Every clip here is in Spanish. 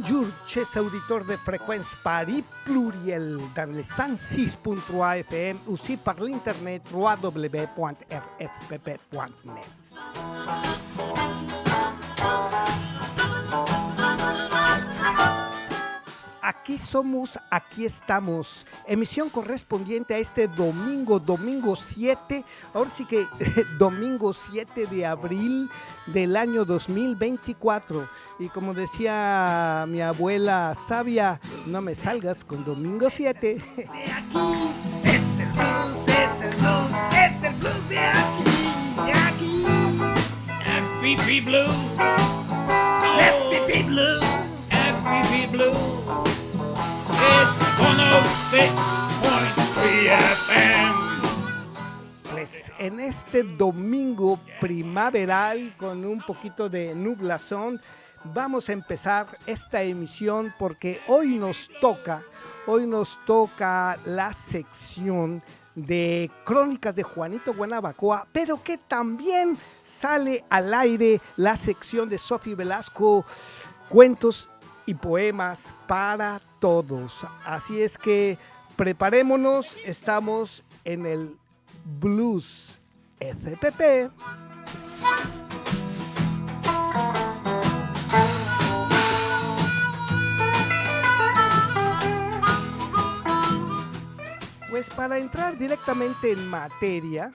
Bonjour, chers auditeurs de Fréquence Paris Pluriel dans le 106.3 FM, aussi par l'internet www.rfpp.net. Aquí somos, aquí estamos. Emisión correspondiente a este domingo 7, ahora sí que domingo 7 de abril del año 2024. Y como decía mi abuela sabia, no me salgas con domingo 7. De aquí es el blues, es el blues, es el blues de aquí. FPP Blue, FPP Blue, FPP Blue. Es 106.3 FM. Pues en este domingo primaveral con un poquito de nublazón, vamos a empezar esta emisión porque hoy nos toca la sección de Crónicas de Juanito Guanabacoa, pero que también sale al aire la sección de Sofi Velasco, cuentos y poemas para todos. Así es que preparémonos, estamos en el Blues FPP. Pues para entrar directamente en materia,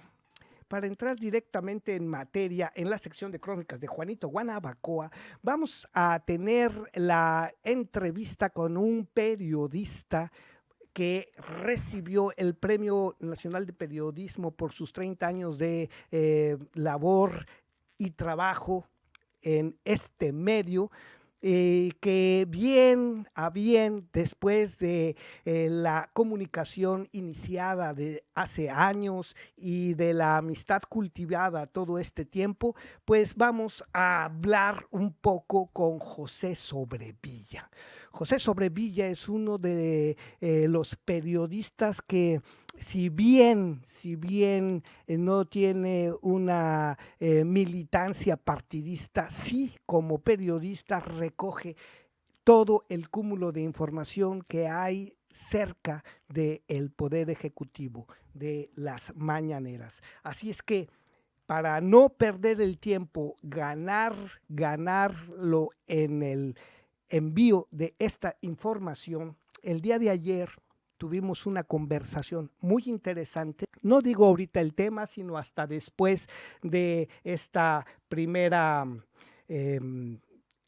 en la sección de Crónicas de Juanito Guanabacoa, vamos a tener la entrevista con un periodista que recibió el Premio Nacional de Periodismo por sus 30 años de labor y trabajo en este medio. Que bien a bien, después de la comunicación iniciada de hace años y de la amistad cultivada todo este tiempo, pues vamos a hablar un poco con José Sobrevilla. José Sobrevilla es uno de los periodistas que, si bien no tiene una militancia partidista, sí, como periodista recoge todo el cúmulo de información que hay cerca del Poder Ejecutivo, de las mañaneras. Así es que, para no perder el tiempo, ganarlo en el envío de esta información, el día de ayer tuvimos una conversación muy interesante. No digo ahorita el tema, sino hasta después de esta primera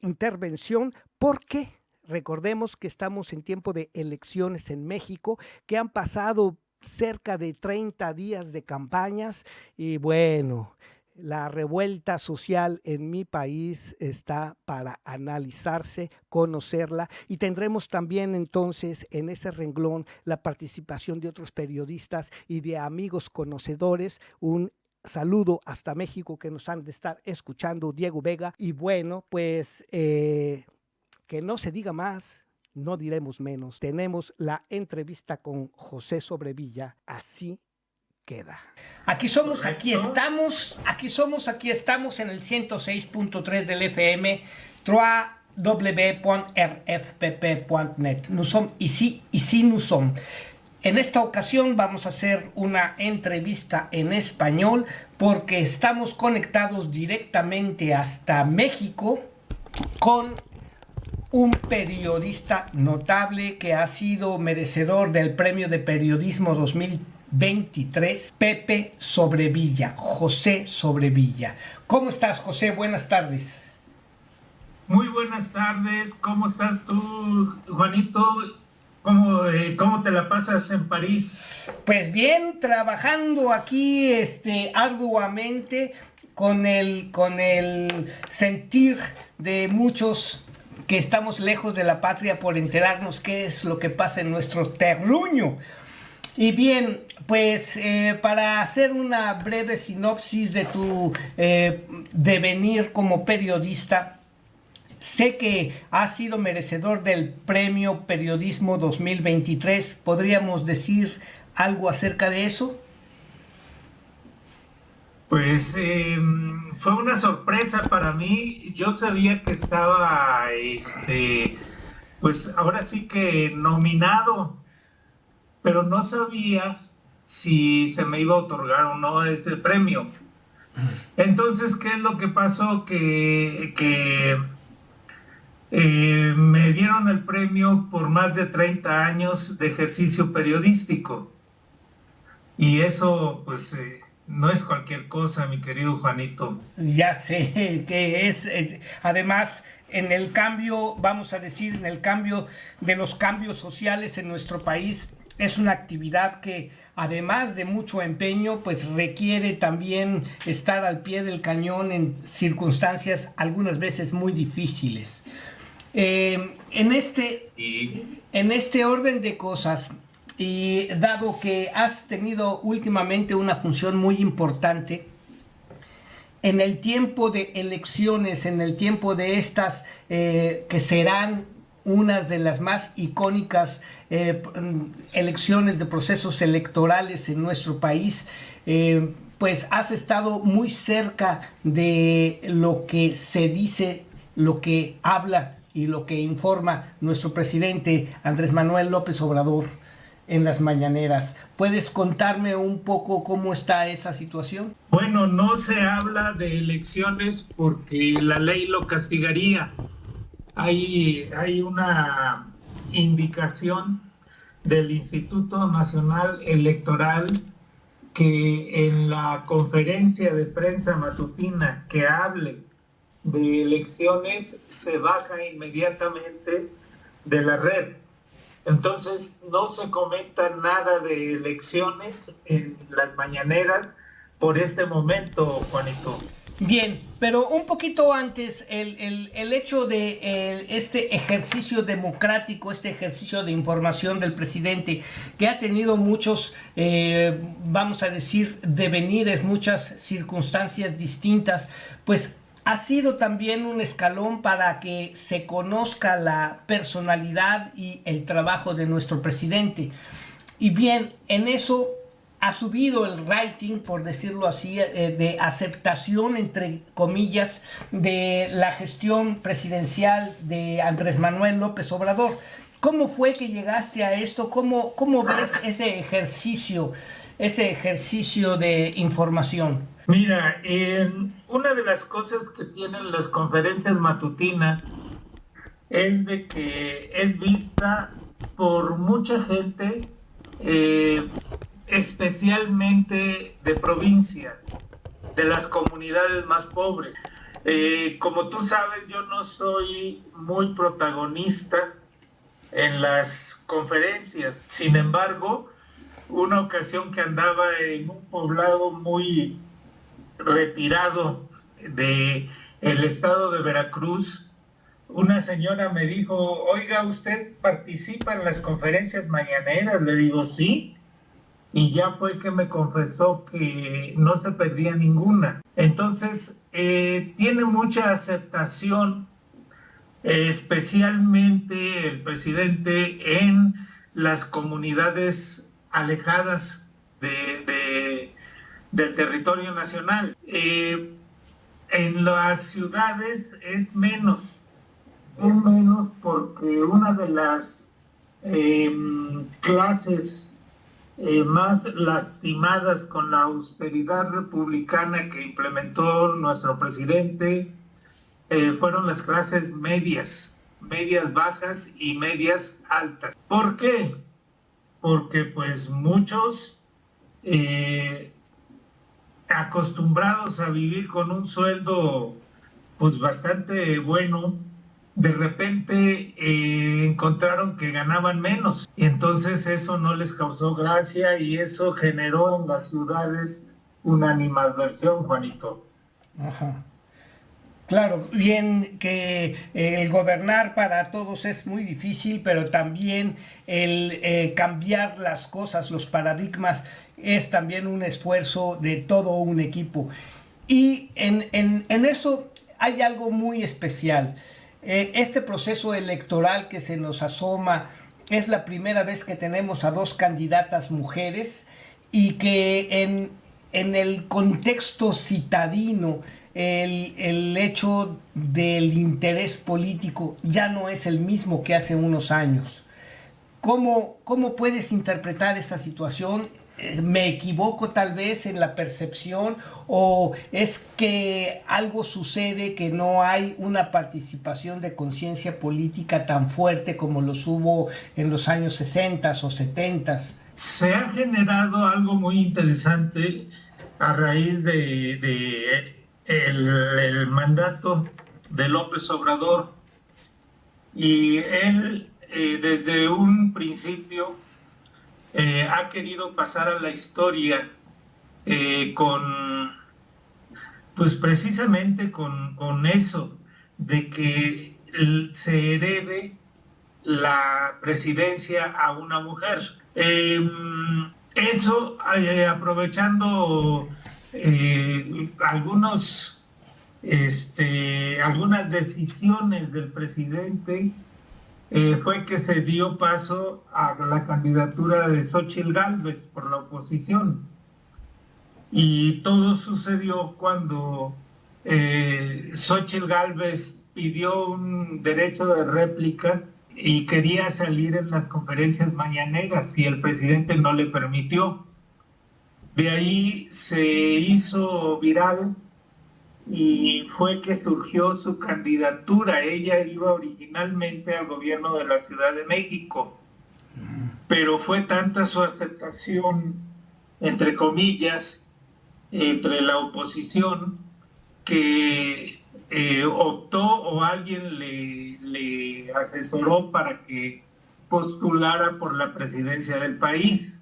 intervención, porque recordemos que estamos en tiempo de elecciones en México, que han pasado cerca de 30 días de campañas y bueno, la revuelta social en mi país está para analizarse, conocerla, y tendremos también entonces en ese renglón la participación de otros periodistas y de amigos conocedores. Un saludo hasta México que nos han de estar escuchando, Diego Vega. Y bueno, pues que no se diga más, no diremos menos. Tenemos la entrevista con José Sobrevilla, así queda. Aquí somos, aquí estamos en el 106.3 del FM, www.rfpp.net. Nous sommes ici nous sommes. En esta ocasión vamos a hacer una entrevista en español porque estamos conectados directamente hasta México con un periodista notable que ha sido merecedor del Premio de Periodismo 2023, Pepe Sobrevilla, José Sobrevilla. ¿Cómo estás, José? Buenas tardes. Muy buenas tardes. ¿Cómo estás tú, Juanito? ¿Cómo te la pasas en París? Pues bien, trabajando aquí arduamente con el sentir de muchos que estamos lejos de la patria por enterarnos qué es lo que pasa en nuestro terruño. Y bien, pues para hacer una breve sinopsis de tu devenir como periodista, sé que has sido merecedor del Premio Periodismo 2023. ¿Podríamos decir algo acerca de eso? Pues fue una sorpresa para mí. Yo sabía que estaba pues ahora sí que nominado, pero no sabía si se me iba a otorgar o no ese premio. Entonces, ¿qué es lo que pasó? Me dieron el premio por más de 30 años de ejercicio periodístico. Y eso, pues, no es cualquier cosa, mi querido Juanito. Ya sé que es, además, en el cambio, vamos a decir, en el cambio de los cambios sociales en nuestro país, es una actividad que, además de mucho empeño, pues requiere también estar al pie del cañón en circunstancias algunas veces muy difíciles. Eh, en este, Sí. en este orden de cosas, y dado que has tenido últimamente una función muy importante, en el tiempo de elecciones, en el tiempo de estas que serán unas de las más icónicas elecciones de procesos electorales en nuestro país, pues has estado muy cerca de lo que se dice, lo que habla y lo que informa nuestro presidente Andrés Manuel López Obrador en las mañaneras. ¿Puedes contarme un poco cómo está esa situación? Bueno, no se habla de elecciones porque la ley lo castigaría. Hay una indicación del Instituto Nacional Electoral que en la conferencia de prensa matutina que hable de elecciones se baja inmediatamente de la red. Entonces no se comenta nada de elecciones en las mañaneras por este momento, Juanito. Bien, pero un poquito antes, el hecho de este ejercicio democrático, este ejercicio de información del presidente, que ha tenido muchos, vamos a decir, devenires, muchas circunstancias distintas, pues ha sido también un escalón para que se conozca la personalidad y el trabajo de nuestro presidente. Y bien, en eso ha subido el rating, por decirlo así, de aceptación, entre comillas, de la gestión presidencial de Andrés Manuel López Obrador. ¿Cómo fue que llegaste a esto? ¿Cómo ves ese ejercicio de información? Mira, una de las cosas que tienen las conferencias matutinas es de que es vista por mucha gente, especialmente de provincia, de las comunidades más pobres. Como tú sabes, yo no soy muy protagonista en las conferencias. Sin embargo, una ocasión que andaba en un poblado muy retirado de el estado de Veracruz, una señora me dijo: oiga, ¿usted participa en las conferencias mañaneras? Le digo, sí. Y ya fue que me confesó que no se perdía ninguna. Entonces, tiene mucha aceptación, especialmente el presidente en las comunidades alejadas del territorio nacional. En las ciudades es menos porque una de las clases más lastimadas con la austeridad republicana que implementó nuestro presidente fueron las clases medias bajas y medias altas. ¿Por qué? Porque pues muchos acostumbrados a vivir con un sueldo pues bastante bueno, de repente encontraron que ganaban menos, y entonces eso no les causó gracia y eso generó en las ciudades una animadversión, Juanito. Ajá. Claro, bien que el gobernar para todos es muy difícil, pero también el cambiar las cosas, los paradigmas, es también un esfuerzo de todo un equipo. Y en eso hay algo muy especial. Este proceso electoral que se nos asoma es la primera vez que tenemos a dos candidatas mujeres y que en el contexto citadino el hecho del interés político ya no es el mismo que hace unos años. ¿Cómo puedes interpretar esa situación? ¿Me equivoco tal vez en la percepción o es que algo sucede que no hay una participación de conciencia política tan fuerte como los hubo en los años 60 o 70? Se ha generado algo muy interesante a raíz el mandato de López Obrador, y él desde un principio ha querido pasar a la historia pues precisamente con eso, de que se herede la presidencia a una mujer. Eso aprovechando algunas decisiones del presidente, fue que se dio paso a la candidatura de Xóchitl Gálvez por la oposición. Y todo sucedió cuando Xóchitl Gálvez pidió un derecho de réplica y quería salir en las conferencias mañaneras y el presidente no le permitió. De ahí se hizo viral y fue que surgió su candidatura. Ella iba originalmente al gobierno de la Ciudad de México, pero fue tanta su aceptación, entre comillas, entre la oposición, que optó o alguien le asesoró para que postulara por la presidencia del país,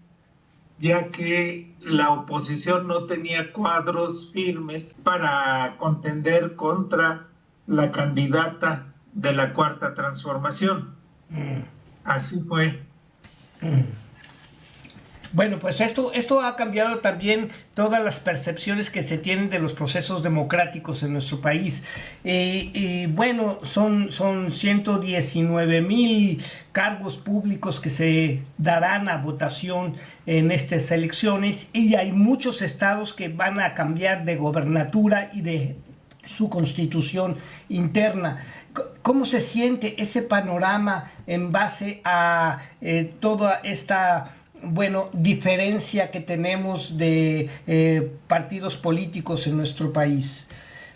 ya que la oposición no tenía cuadros firmes para contender contra la candidata de la Cuarta Transformación. Así fue. Bueno, pues esto ha cambiado también todas las percepciones que se tienen de los procesos democráticos en nuestro país. Bueno, son 119,000 cargos públicos que se darán a votación en estas elecciones, y hay muchos estados que van a cambiar de gobernatura y de su constitución interna. ¿Cómo se siente ese panorama en base a toda esta diferencia que tenemos de partidos políticos en nuestro país?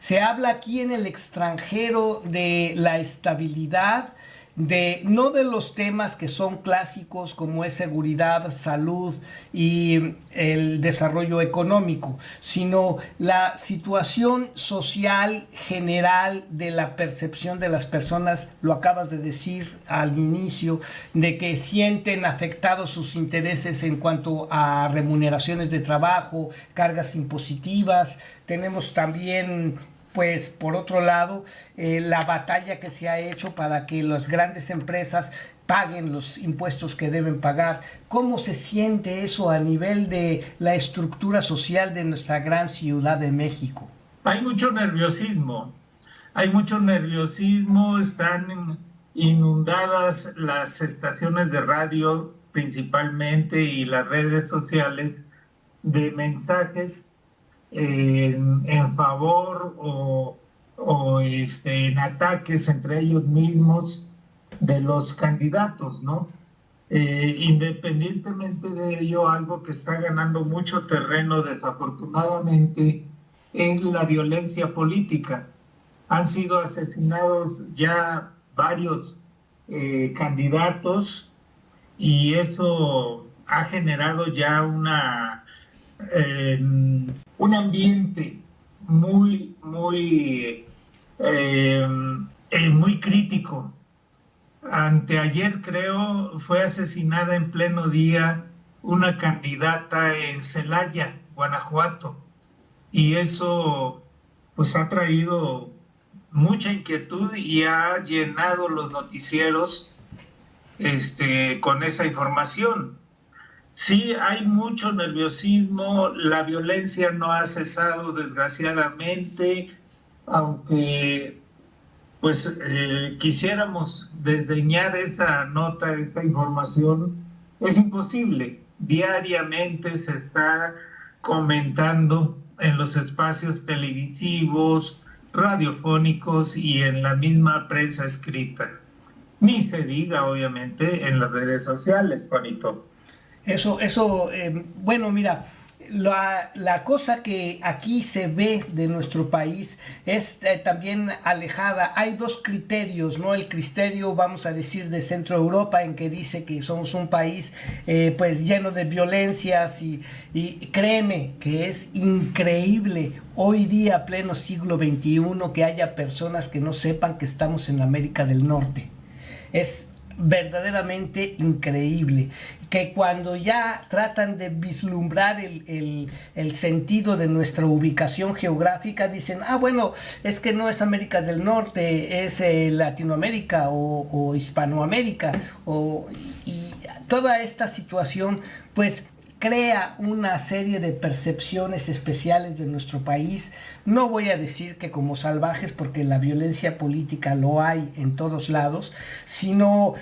Se habla aquí en el extranjero de la estabilidad, no de los temas que son clásicos como es seguridad, salud y el desarrollo económico, sino la situación social general de la percepción de las personas. Lo acabas de decir al inicio, de que sienten afectados sus intereses en cuanto a remuneraciones de trabajo, cargas impositivas. Tenemos también, pues, por otro lado, la batalla que se ha hecho para que las grandes empresas paguen los impuestos que deben pagar. ¿Cómo se siente eso a nivel de la estructura social de nuestra gran Ciudad de México? Hay mucho nerviosismo, están inundadas las estaciones de radio principalmente y las redes sociales de mensajes en favor o en ataques entre ellos mismos de los candidatos, ¿no? Independientemente de ello, algo que está ganando mucho terreno desafortunadamente es la violencia política. Han sido asesinados ya varios candidatos, y eso ha generado ya un ambiente muy crítico. Anteayer, creo, fue asesinada en pleno día una candidata en Celaya, Guanajuato, y eso pues ha traído mucha inquietud y ha llenado los noticieros con esa información. Sí, hay mucho nerviosismo, la violencia no ha cesado desgraciadamente, aunque pues quisiéramos desdeñar esa nota, esta información, es imposible. Diariamente se está comentando en los espacios televisivos, radiofónicos y en la misma prensa escrita. Ni se diga, obviamente, en las redes sociales, Juanito. Bueno, mira, la cosa que aquí se ve de nuestro país es también alejada. Hay dos criterios, ¿no? El criterio, vamos a decir, de Centro Europa, en que dice que somos un país pues lleno de violencias y créeme que es increíble hoy día, pleno siglo XXI, que haya personas que no sepan que estamos en América del Norte. Es verdaderamente increíble que cuando ya tratan de vislumbrar el sentido de nuestra ubicación geográfica dicen, bueno, es que no es América del Norte, es Latinoamérica o Hispanoamérica, y toda esta situación pues crea una serie de percepciones especiales de nuestro país. No voy a decir que como salvajes, porque la violencia política lo hay en todos lados, sino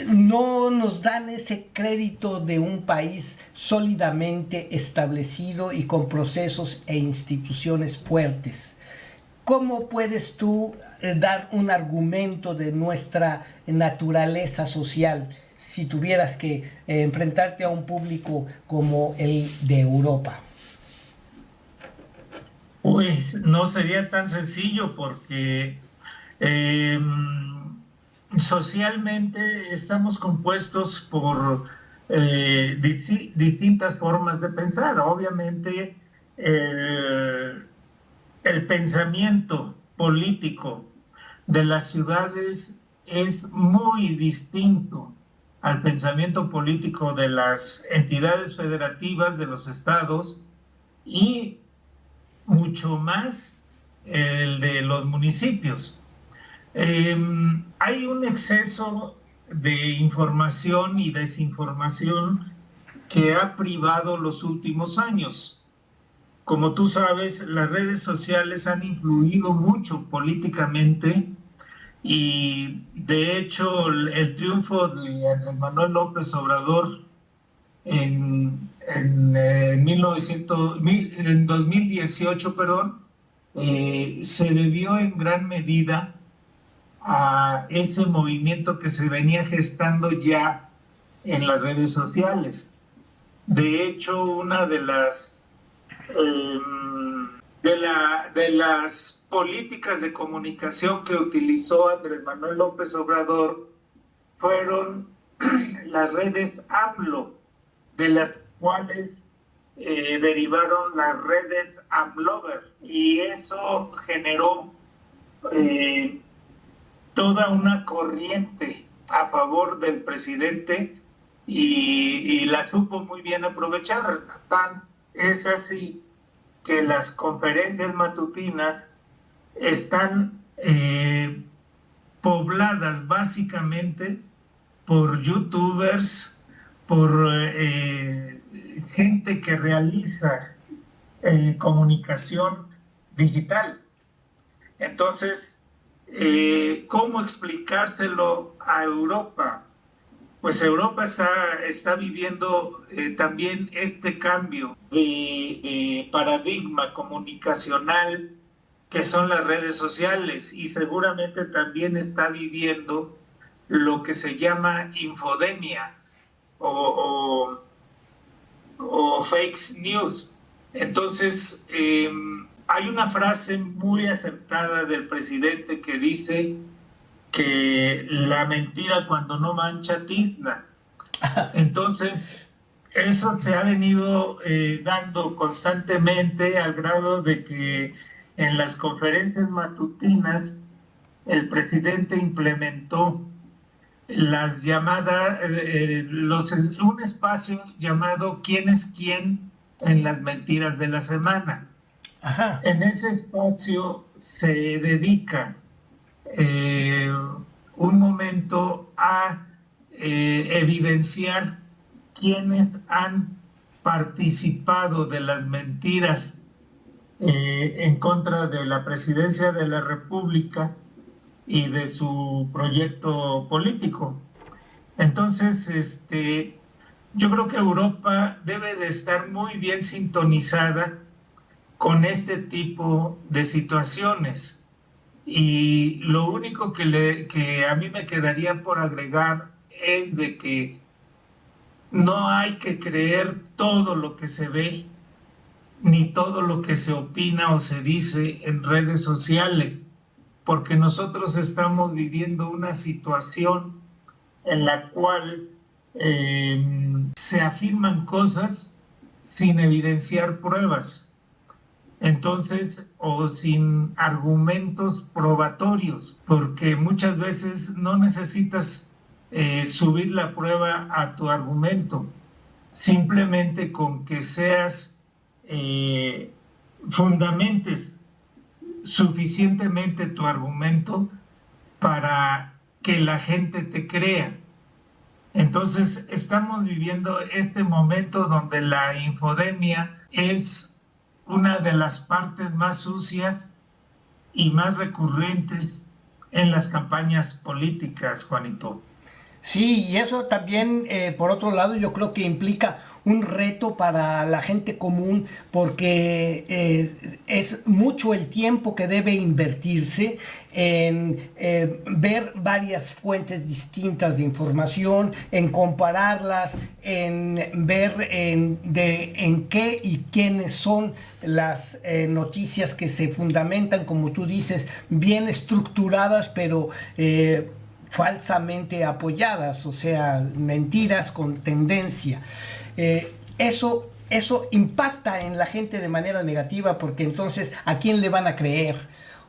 no nos dan ese crédito de un país sólidamente establecido y con procesos e instituciones fuertes. ¿Cómo puedes tú dar un argumento de nuestra naturaleza social si tuvieras que enfrentarte a un público como el de Europa? Pues no sería tan sencillo porque socialmente estamos compuestos por distintas formas de pensar. Obviamente el pensamiento político de las ciudades es muy distinto al pensamiento político de las entidades federativas, de los estados, y mucho más el de los municipios. Hay un exceso de información y desinformación que ha privado los últimos años. Como tú sabes, las redes sociales han influido mucho políticamente y de hecho el triunfo de Andrés Manuel López Obrador en 2018, se debió en gran medida a ese movimiento que se venía gestando ya en las redes sociales. De hecho, una de las políticas de comunicación que utilizó Andrés Manuel López Obrador fueron las redes AMLO, de las cuales derivaron las redes AMLover, y eso generó toda una corriente a favor del presidente y la supo muy bien aprovechar. Es así que las conferencias matutinas están pobladas básicamente por youtubers, por gente que realiza comunicación digital. Entonces, ¿cómo explicárselo a Europa? Pues Europa está viviendo también este cambio de paradigma comunicacional que son las redes sociales, y seguramente también está viviendo lo que se llama infodemia o fake news. Entonces, hay una frase muy acertada del presidente que dice que la mentira cuando no mancha tizna. Entonces, eso se ha venido dando constantemente, al grado de que en las conferencias matutinas el presidente implementó las llamadas, un espacio llamado ¿Quién es quién? En las mentiras de la semana. Ajá. En ese espacio se dedica un momento a evidenciar quienes han participado de las mentiras en contra de la presidencia de la República y de su proyecto político. Entonces, yo creo que Europa debe de estar muy bien sintonizada con este tipo de situaciones. Y lo único que a mí me quedaría por agregar es de que no hay que creer todo lo que se ve, ni todo lo que se opina o se dice en redes sociales, porque nosotros estamos viviendo una situación en la cual se afirman cosas sin evidenciar pruebas, entonces, o sin argumentos probatorios, porque muchas veces no necesitas subir la prueba a tu argumento, simplemente con que seas fundamentes suficientemente tu argumento para que la gente te crea. Entonces, estamos viviendo este momento donde la infodemia es una de las partes más sucias y más recurrentes en las campañas políticas, Juanito. Sí, y eso también, por otro lado, yo creo que implica un reto para la gente común porque es mucho el tiempo que debe invertirse en ver varias fuentes distintas de información, en compararlas, en ver en qué y quiénes son las noticias que se fundamentan, como tú dices, bien estructuradas, pero falsamente apoyadas, o sea, mentiras con tendencia. Eso impacta en la gente de manera negativa porque entonces ¿a quién le van a creer?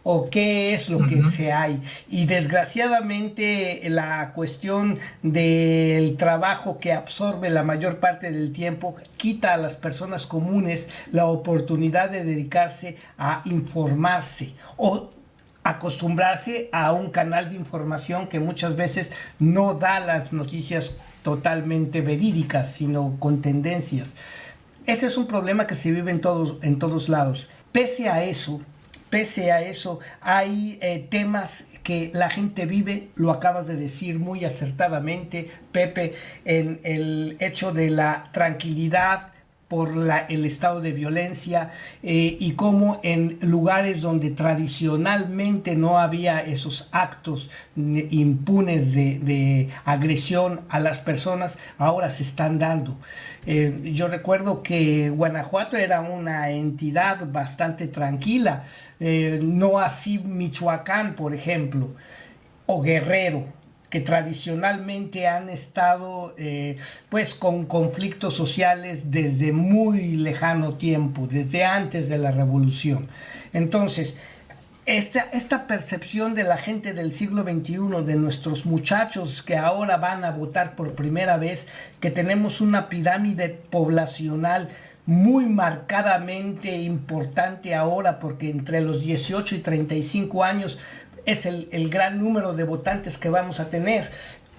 ¿O qué es lo que se hay? Y desgraciadamente la cuestión del trabajo que absorbe la mayor parte del tiempo quita a las personas comunes la oportunidad de dedicarse a informarse o acostumbrarse a un canal de información que muchas veces no da las noticias totalmente verídicas, sino con tendencias. Ese es un problema que se vive en todos lados. Pese a eso, hay temas que la gente vive, lo acabas de decir muy acertadamente, Pepe, en el hecho de la tranquilidad por el estado de violencia y cómo en lugares donde tradicionalmente no había esos actos impunes de agresión a las personas, ahora se están dando. Yo recuerdo que Guanajuato era una entidad bastante tranquila, no así Michoacán, por ejemplo, o Guerrero, que tradicionalmente han estado pues con conflictos sociales desde muy lejano tiempo, desde antes de la revolución. Entonces, esta percepción de la gente del siglo XXI, de nuestros muchachos que ahora van a votar por primera vez, que tenemos una pirámide poblacional muy marcadamente importante ahora, porque entre los 18 y 35 años es el gran número de votantes que vamos a tener.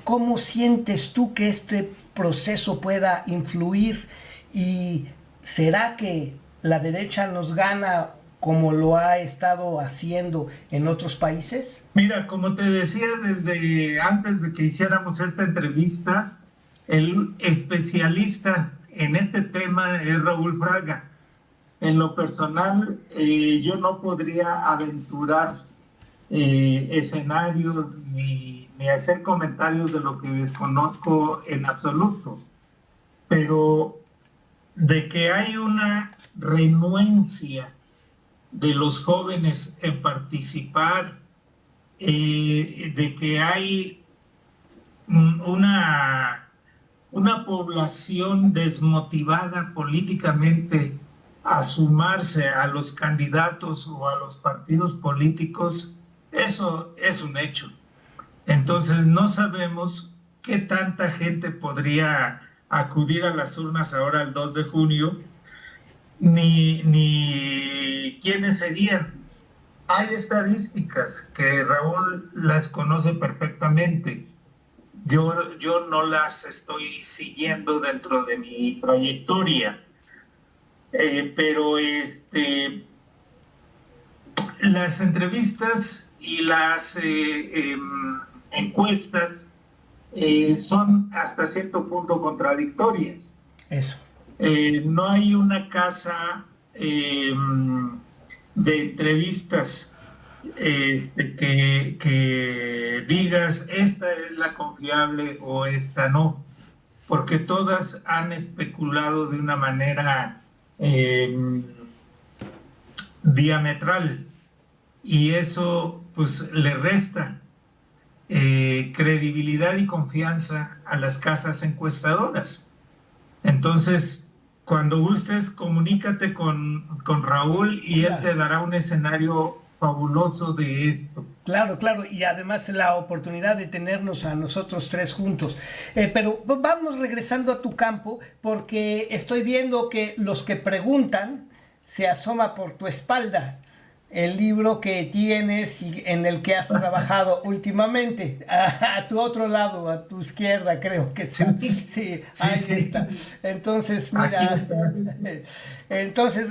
¿Cómo sientes tú que este proceso pueda influir? ¿Y será que la derecha nos gana como lo ha estado haciendo en otros países? Mira, como te decía desde antes de que hiciéramos esta entrevista, el especialista en este tema es Raúl Fraga. En lo personal, yo no podría aventurar escenarios ni hacer comentarios de lo que desconozco en absoluto, pero de que hay una renuencia de los jóvenes en participar, de que hay una población desmotivada políticamente a sumarse a los candidatos o a los partidos políticos, eso es un hecho. Entonces no sabemos qué tanta gente podría acudir a las urnas ahora el 2 de junio, ni quiénes serían. Hay estadísticas que Raúl las conoce perfectamente. Yo no las estoy siguiendo dentro de mi trayectoria, pero las entrevistas y las encuestas son hasta cierto punto contradictorias. Eso. No hay una casa de entrevistas que digas esta es la confiable o esta no, porque todas han especulado de una manera diametral, y eso pues le resta credibilidad y confianza a las casas encuestadoras. Entonces, cuando gustes, comunícate con Raúl y él te dará un escenario fabuloso de esto. Claro, claro, y además la oportunidad de tenernos a nosotros tres juntos. Pero vamos regresando a tu campo, porque estoy viendo que los que preguntan se asoma por tu espalda el libro que tienes y en el que has trabajado últimamente, a tu otro lado, a tu izquierda, creo que está. Sí, ahí está. Entonces, mira, entonces,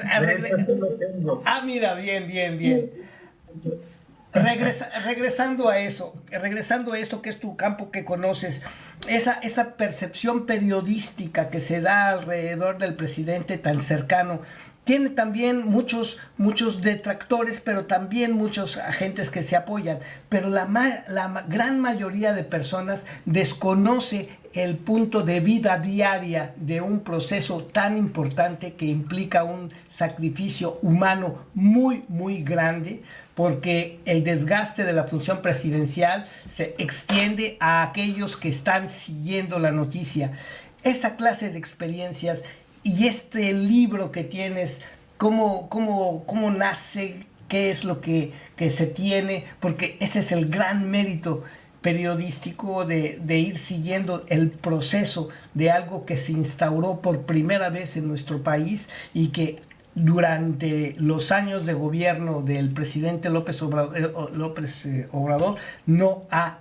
mira, bien. Regresando a esto que es tu campo que conoces, esa percepción periodística que se da alrededor del presidente tan cercano, tiene también muchos detractores, pero también muchos agentes que se apoyan. Pero la gran mayoría de personas desconoce el punto de vida diaria de un proceso tan importante que implica un sacrificio humano muy, muy grande, porque el desgaste de la función presidencial se extiende a aquellos que están siguiendo la noticia. Esa clase de experiencias y este libro que tienes, ¿cómo nace? ¿Qué es lo que se tiene? Porque ese es el gran mérito periodístico de ir siguiendo el proceso de algo que se instauró por primera vez en nuestro país y que durante los años de gobierno del presidente López Obrador no ha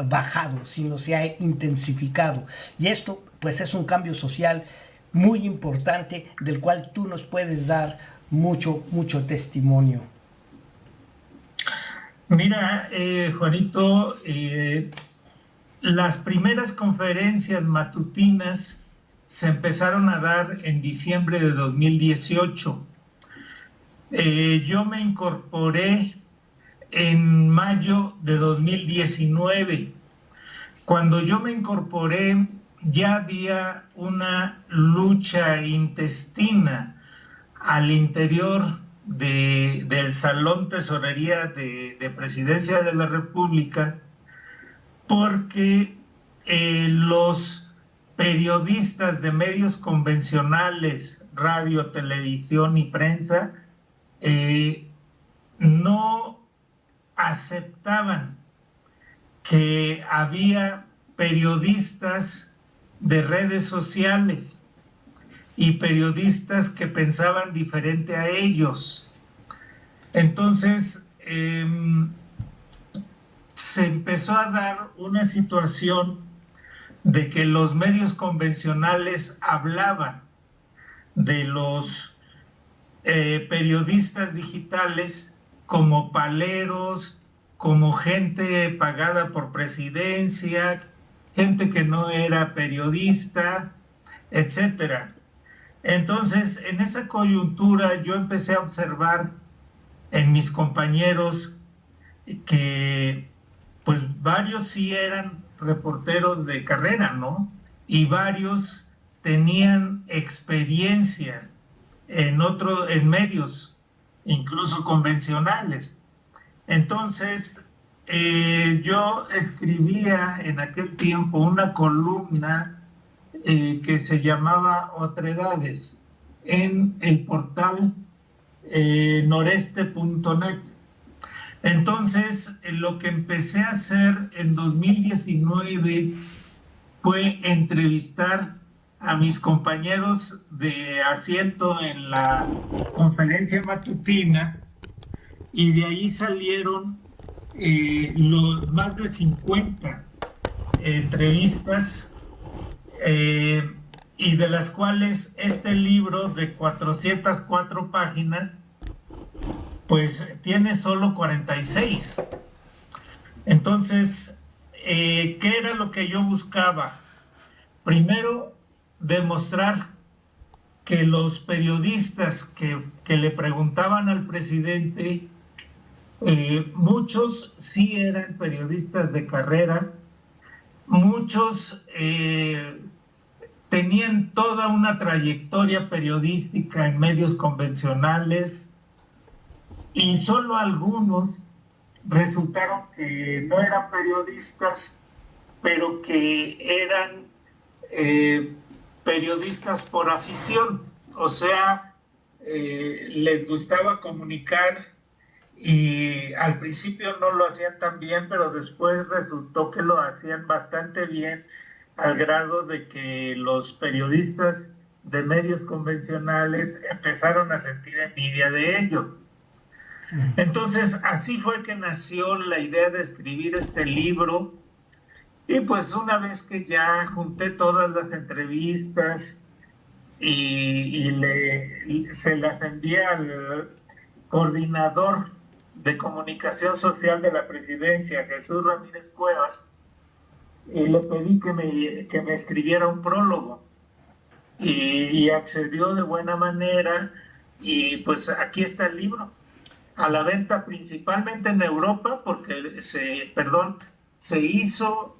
bajado, sino se ha intensificado. Y esto pues es un cambio social muy importante del cual tú nos puedes dar mucho testimonio. Mira, Juanito, las primeras conferencias matutinas se empezaron a dar en diciembre de 2018. Yo me incorporé en mayo de 2019. Cuando yo me incorporé, ya había una lucha intestina al interior del Salón Tesorería de Presidencia de la República, porque los periodistas de medios convencionales, radio, televisión y prensa, no aceptaban que había periodistas de redes sociales y periodistas que pensaban diferente a ellos. Entonces se empezó a dar una situación de que los medios convencionales hablaban de los periodistas digitales como paleros, como gente pagada por presidencia, gente que no era periodista, etcétera. Entonces, en esa coyuntura yo empecé a observar en mis compañeros que pues varios sí eran reporteros de carrera, ¿no? Y varios tenían experiencia en medios, incluso convencionales. Entonces, yo escribía en aquel tiempo una columna que se llamaba Otredades en el portal noreste.net. Entonces, lo que empecé a hacer en 2019 fue entrevistar a mis compañeros de asiento en la conferencia matutina, y de ahí salieron los más de 50 entrevistas, y de las cuales este libro de 404 páginas pues tiene solo 46. Entonces, ¿qué era lo que yo buscaba? Primero, demostrar que los periodistas que le preguntaban al presidente, muchos sí eran periodistas de carrera, muchos tenían toda una trayectoria periodística en medios convencionales y solo algunos resultaron que no eran periodistas, pero que eran periodistas por afición, o sea, les gustaba comunicar y al principio no lo hacían tan bien, pero después resultó que lo hacían bastante bien, al grado de que los periodistas de medios convencionales empezaron a sentir envidia de ello. Entonces, así fue que nació la idea de escribir este libro. Y pues una vez que ya junté todas las entrevistas y se las envié al coordinador de comunicación social de la presidencia, Jesús Ramírez Cuevas, y le pedí que me escribiera un prólogo. Y accedió de buena manera, y pues aquí está el libro, a la venta principalmente en Europa, porque se hizo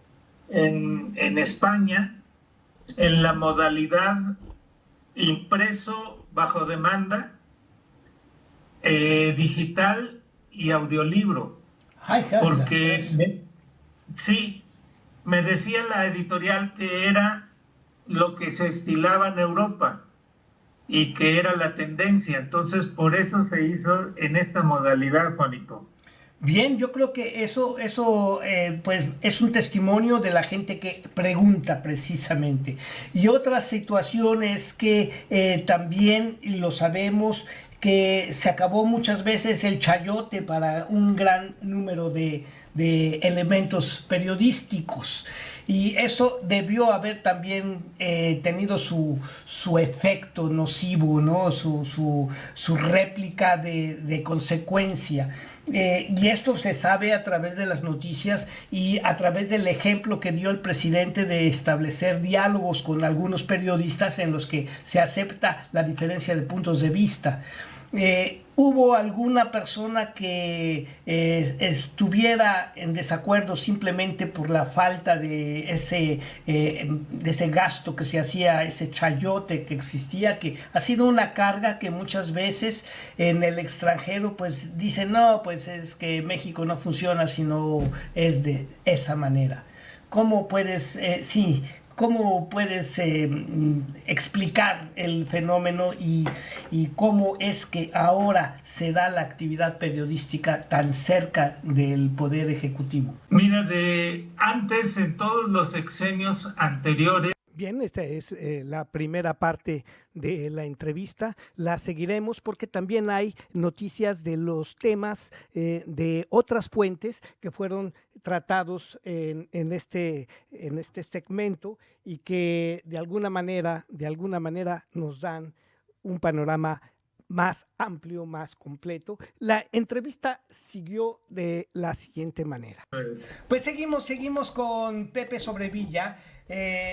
en España en la modalidad impreso bajo demanda, digital y audiolibro. Ay, Porque sí, me decía la editorial que era lo que se estilaba en Europa y que era la tendencia. Entonces, por eso se hizo en esta modalidad, Juanito. Bien, yo creo que eso pues es un testimonio de la gente que pregunta precisamente. Y otra situación es que también lo sabemos que se acabó muchas veces el chayote para un gran número de elementos periodísticos. Y eso debió haber también tenido su efecto nocivo, ¿no? Su réplica de consecuencia. Y esto se sabe a través de las noticias y a través del ejemplo que dio el presidente de establecer diálogos con algunos periodistas en los que se acepta la diferencia de puntos de vista. ¿Hubo alguna persona que estuviera en desacuerdo simplemente por la falta de ese gasto que se hacía, ese chayote que existía, que ha sido una carga que muchas veces en el extranjero pues dicen, no, pues es que México no funciona si no es de esa manera? ¿Cómo puedes, ¿Cómo puedes explicar el fenómeno y cómo es que ahora se da la actividad periodística tan cerca del Poder Ejecutivo? Mira, antes, en todos los sexenios anteriores. Bien, esta es la primera parte de la entrevista. La seguiremos porque también hay noticias de los temas de otras fuentes que fueron tratados en este segmento y que de alguna manera nos dan un panorama más amplio, más completo. La entrevista siguió de la siguiente manera. Pues seguimos con Pepe Sobrevilla,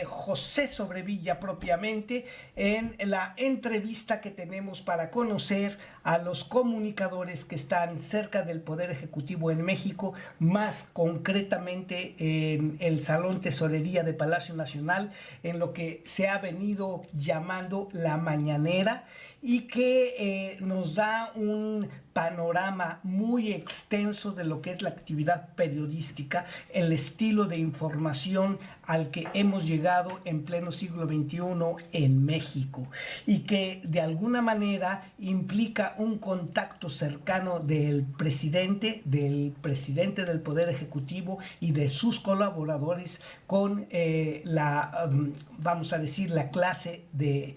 José Sobrevilla propiamente, en la entrevista que tenemos para conocer a los comunicadores que están cerca del Poder Ejecutivo en México, más concretamente en el Salón Tesorería de Palacio Nacional, en lo que se ha venido llamando La Mañanera, y que nos da un panorama muy extenso de lo que es la actividad periodística, el estilo de información al que hemos llegado en pleno siglo XXI en México, y que de alguna manera implica un contacto cercano del presidente del Poder Ejecutivo y de sus colaboradores con vamos a decir, la clase de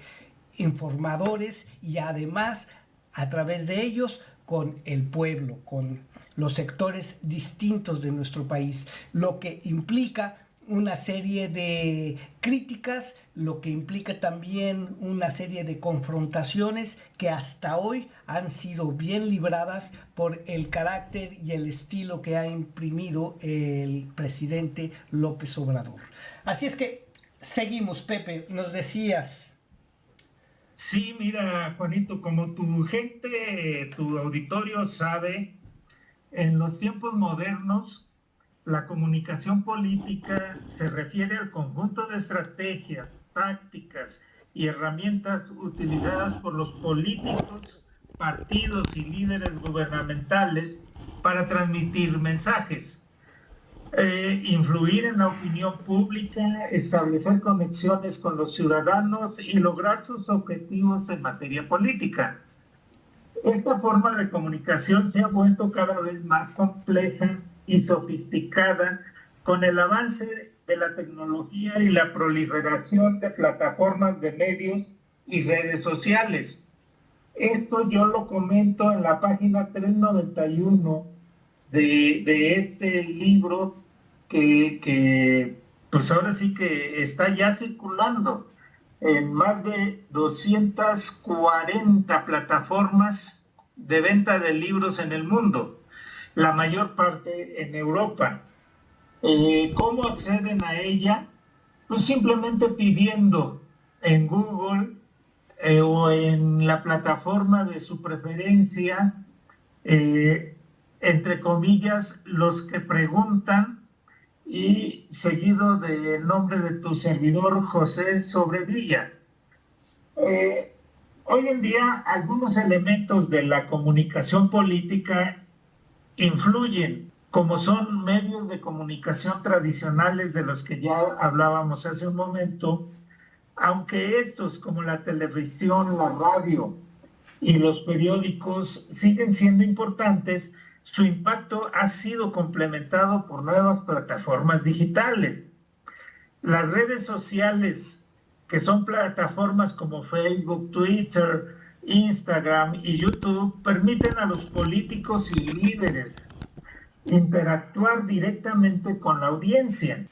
informadores, y además a través de ellos con el pueblo, con los sectores distintos de nuestro país, lo que implica una serie de críticas, lo que implica también una serie de confrontaciones que hasta hoy han sido bien libradas por el carácter y el estilo que ha imprimido el presidente López Obrador. Así es que seguimos, Pepe, nos decías. Sí, mira, Juanito, como tu gente, tu auditorio sabe, en los tiempos modernos, la comunicación política se refiere al conjunto de estrategias, tácticas y herramientas utilizadas por los políticos, partidos y líderes gubernamentales para transmitir mensajes, influir en la opinión pública, establecer conexiones con los ciudadanos y lograr sus objetivos en materia política. Esta forma de comunicación se ha vuelto cada vez más compleja y sofisticada con el avance de la tecnología y la proliferación de plataformas de medios y redes sociales. Esto yo lo comento en la página 391 de este libro que pues ahora sí que está ya circulando en más de 240 plataformas de venta de libros en el mundo, la mayor parte en Europa. ¿Cómo acceden a ella? Pues simplemente pidiendo en Google o en la plataforma de su preferencia, entre comillas, los que preguntan, y seguido del nombre de tu servidor, José Sobrevilla. Hoy en día, algunos elementos de la comunicación política influyen, como son medios de comunicación tradicionales de los que ya hablábamos hace un momento, aunque estos, como la televisión, la radio y los periódicos, siguen siendo importantes. Su impacto ha sido complementado por nuevas plataformas digitales. Las redes sociales, que son plataformas como Facebook, Twitter, Instagram y YouTube, permiten a los políticos y líderes interactuar directamente con la audiencia,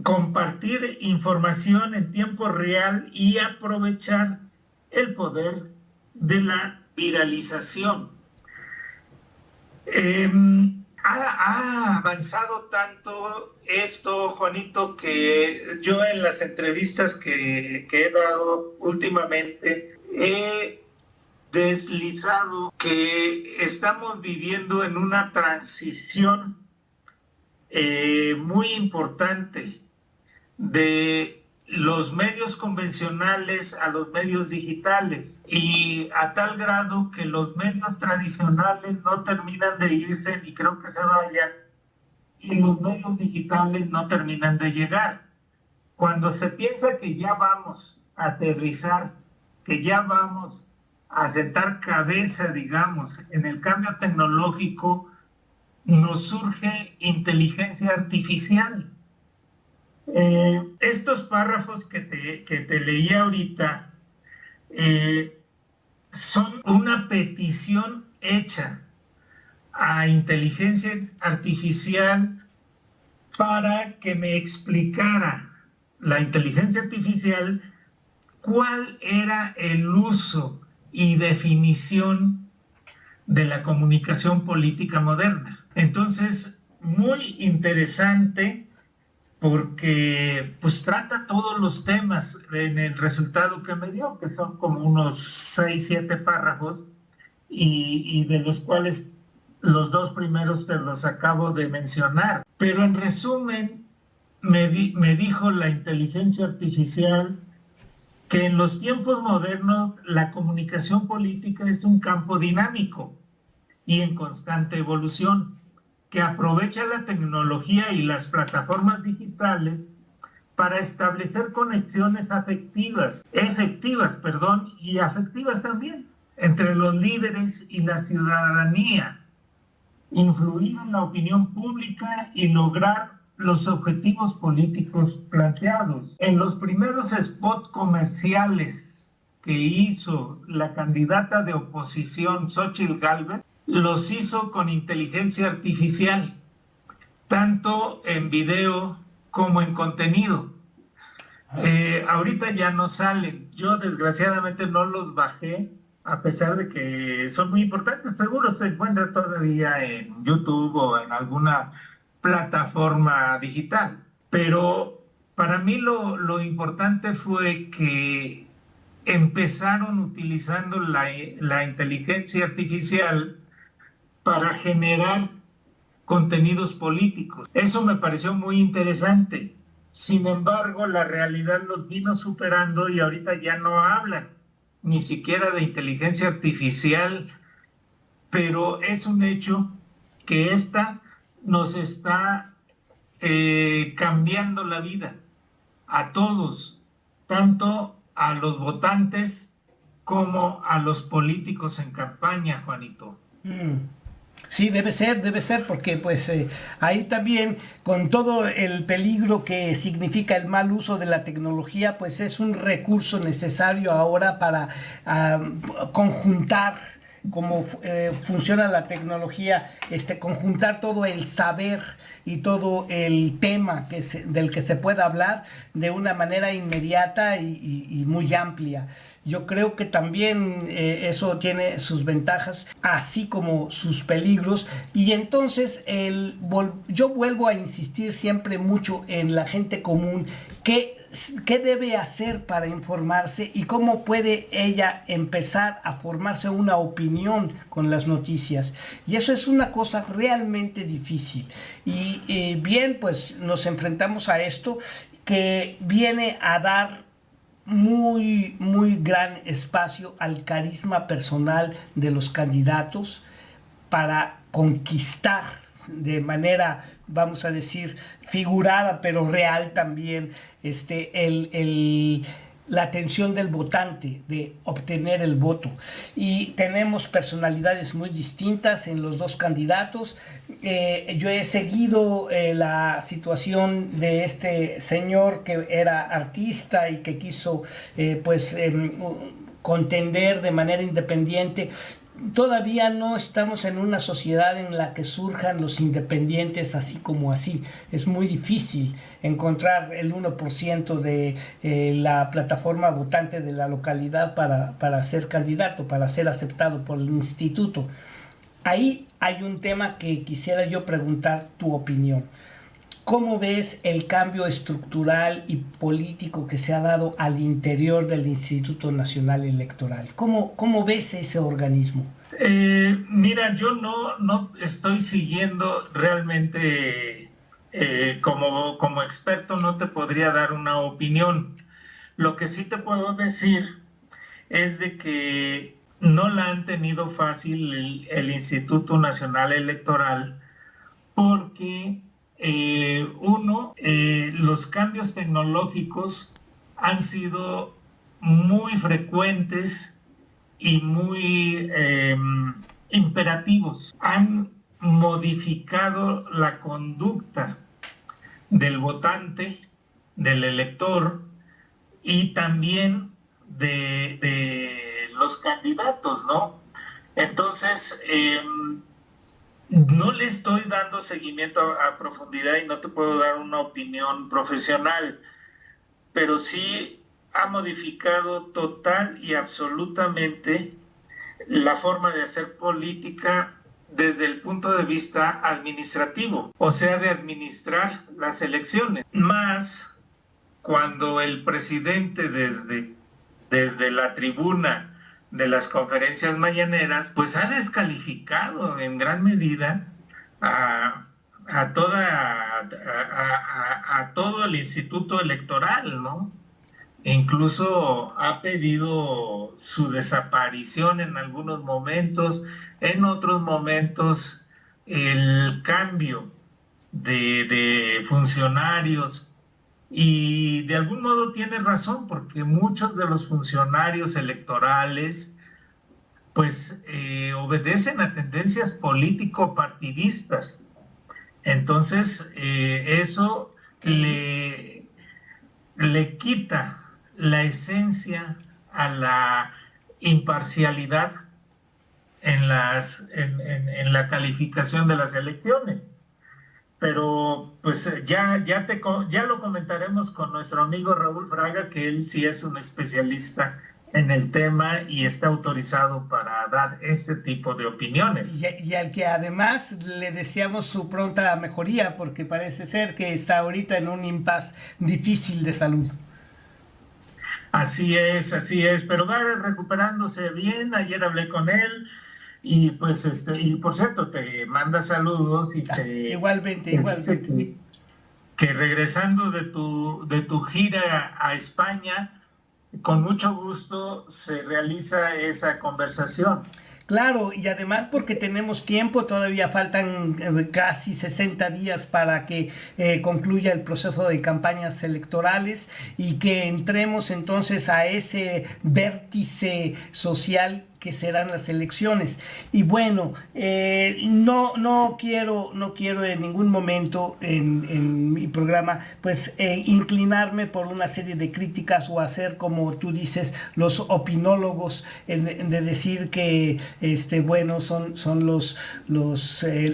compartir información en tiempo real y aprovechar el poder de la viralización. Ha avanzado tanto esto, Juanito, que yo en las entrevistas que he dado últimamente he deslizado que estamos viviendo en una transición muy importante de los medios convencionales a los medios digitales, y a tal grado que los medios tradicionales no terminan de irse ni creo que se vayan, y los medios digitales no terminan de llegar. Cuando se piensa que ya vamos a aterrizar, que ya vamos a sentar cabeza, digamos, en el cambio tecnológico, nos surge inteligencia artificial. Estos párrafos que te leí ahorita son una petición hecha a inteligencia artificial para que me explicara la inteligencia artificial cuál era el uso y definición de la comunicación política moderna. Entonces, muy interesante, porque pues trata todos los temas en el resultado que me dio, que son como unos 6, 7 párrafos, y de los cuales los 2 primeros te los acabo de mencionar. Pero en resumen, me dijo la inteligencia artificial que en los tiempos modernos la comunicación política es un campo dinámico y en constante evolución, que aprovecha la tecnología y las plataformas digitales para establecer conexiones efectivas y afectivas también, entre los líderes y la ciudadanía, influir en la opinión pública y lograr los objetivos políticos planteados. En los primeros spots comerciales que hizo la candidata de oposición, Xóchitl Gálvez, los hizo con inteligencia artificial, tanto en video como en contenido. Ahorita ya no salen. Yo desgraciadamente no los bajé, a pesar de que son muy importantes. Seguro se encuentra todavía en YouTube o en alguna plataforma digital. Pero para mí lo importante fue que empezaron utilizando la inteligencia artificial para generar contenidos políticos. Eso me pareció muy interesante. Sin embargo, la realidad los vino superando y ahorita ya no hablan ni siquiera de inteligencia artificial, pero es un hecho que esta nos está cambiando la vida a todos, tanto a los votantes como a los políticos en campaña, Juanito. Sí, debe ser, porque pues ahí también, con todo el peligro que significa el mal uso de la tecnología, pues es un recurso necesario ahora para conjuntar cómo funciona la tecnología, conjuntar todo el saber y todo el tema del que se pueda hablar de una manera inmediata y muy amplia. Yo creo que también eso tiene sus ventajas, así como sus peligros. Y entonces yo vuelvo a insistir siempre mucho en la gente común. ¿Qué debe hacer para informarse y cómo puede ella empezar a formarse una opinión con las noticias? Y eso es una cosa realmente difícil. Y bien, pues nos enfrentamos a esto que viene a dar muy, muy gran espacio al carisma personal de los candidatos para conquistar de manera, vamos a decir, figurada, pero real también, la atención del votante, de obtener el voto. Y tenemos personalidades muy distintas en los dos candidatos. Yo he seguido la situación de este señor que era artista y que quiso contender de manera independiente. Todavía no estamos en una sociedad en la que surjan los independientes así como así. Es muy difícil encontrar el 1% de la plataforma votante de la localidad para ser candidato, para ser aceptado por el instituto. Ahí hay un tema que quisiera yo preguntar tu opinión. ¿Cómo ves el cambio estructural y político que se ha dado al interior del Instituto Nacional Electoral? ¿Cómo ves ese organismo? Mira, yo no estoy siguiendo realmente, como experto no te podría dar una opinión. Lo que sí te puedo decir es de que no la han tenido fácil el Instituto Nacional Electoral porque los cambios tecnológicos han sido muy frecuentes y muy imperativos. Han modificado la conducta del votante, del elector y también de los candidatos, ¿no? Entonces, no le estoy dando seguimiento a profundidad y no te puedo dar una opinión profesional, pero sí ha modificado total y absolutamente la forma de hacer política desde el punto de vista administrativo, o sea, de administrar las elecciones. Más cuando el presidente desde la tribuna de las conferencias mañaneras, pues ha descalificado en gran medida a todo el instituto electoral, ¿no? E incluso ha pedido su desaparición en algunos momentos, en otros momentos el cambio de funcionarios. Y de algún modo tiene razón, porque muchos de los funcionarios electorales pues obedecen a tendencias político-partidistas. Entonces eso le quita la esencia a la imparcialidad en la calificación de las elecciones. Pero pues ya lo comentaremos con nuestro amigo Raúl Fraga, que él sí es un especialista en el tema y está autorizado para dar este tipo de opiniones. Y al que además le deseamos su pronta mejoría, porque parece ser que está ahorita en un impasse difícil de salud. Así es, pero va recuperándose bien. Ayer hablé con él y pues y por cierto, te manda saludos y Igualmente, te dice igualmente. que regresando de tu gira a España, con mucho gusto se realiza esa conversación. Claro, y además porque tenemos tiempo, todavía faltan casi 60 días para que concluya el proceso de campañas electorales y que entremos entonces a ese vértice social que serán las elecciones. Y bueno, no quiero en ningún momento en mi programa pues inclinarme por una serie de críticas o hacer, como tú dices, los opinólogos de decir que bueno, son los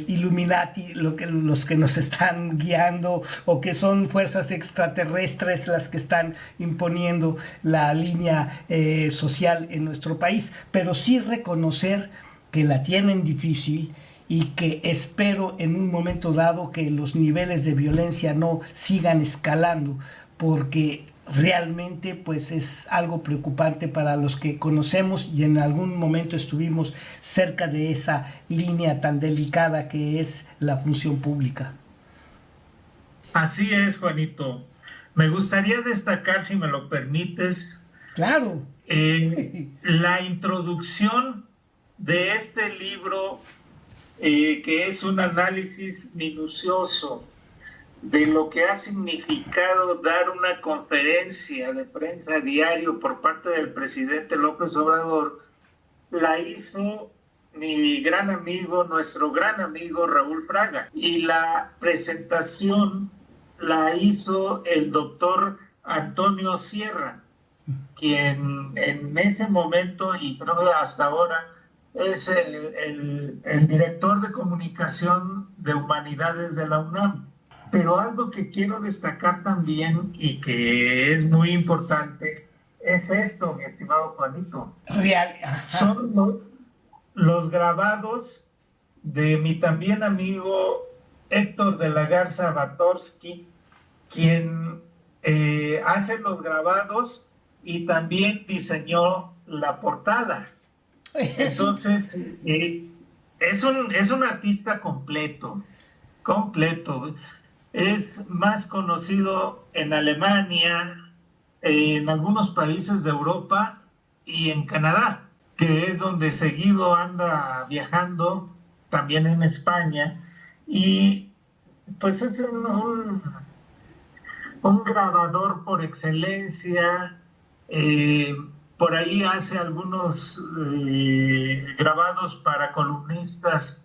Illuminati los que nos están guiando, o que son fuerzas extraterrestres las que están imponiendo la línea social en nuestro país, pero sí reconocer que la tienen difícil y que espero en un momento dado que los niveles de violencia no sigan escalando, porque realmente pues es algo preocupante para los que conocemos y en algún momento estuvimos cerca de esa línea tan delicada que es la función pública. Así es, Juanito. Me gustaría destacar, si me lo permites, Claro. la introducción de este libro, que es un análisis minucioso de lo que ha significado dar una conferencia de prensa a diario por parte del presidente López Obrador. La hizo mi gran amigo, nuestro gran amigo Raúl Fraga, y la presentación la hizo el doctor Antonio Sierra, quien en ese momento y creo que hasta ahora es el director de comunicación de humanidades de la UNAM. Pero algo que quiero destacar también y que es muy importante es esto, mi estimado Juanito. Real. Son los grabados de mi también amigo Héctor de la Garza Batorsky, quien hace los grabados y también diseñó la portada. Entonces, es un artista completo. Es más conocido en Alemania, en algunos países de Europa y en Canadá, que es donde seguido anda viajando, también en España, y pues es un grabador por excelencia. Por ahí hace algunos grabados para columnistas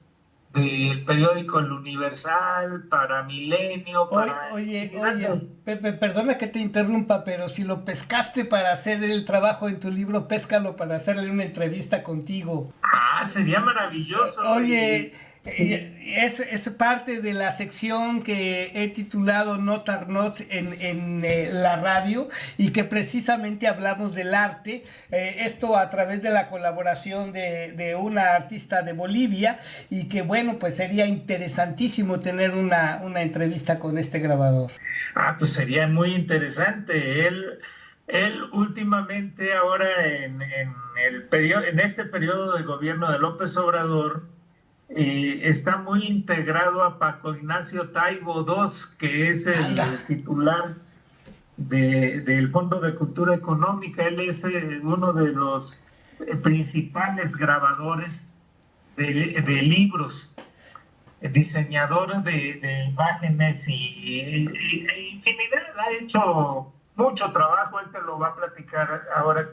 del periódico El Universal, para Milenio, para... Oye, Pepe, perdona que te interrumpa, pero si lo pescaste para hacer el trabajo en tu libro, péscalo para hacerle una entrevista contigo. Sería maravilloso. Oye, es parte de la sección que he titulado Not Not en la radio, y que precisamente hablamos del arte, esto a través de la colaboración de una artista de Bolivia, y que bueno, pues sería interesantísimo tener una entrevista con este grabador. Pues sería muy interesante. Él últimamente, ahora en este periodo de gobierno de López Obrador, está muy integrado a Paco Ignacio Taibo II, que es el titular del Fondo de Cultura Económica. Él es uno de los principales grabadores de libros, diseñador de imágenes y infinidad. Ha hecho mucho trabajo. Él te lo va a platicar ahora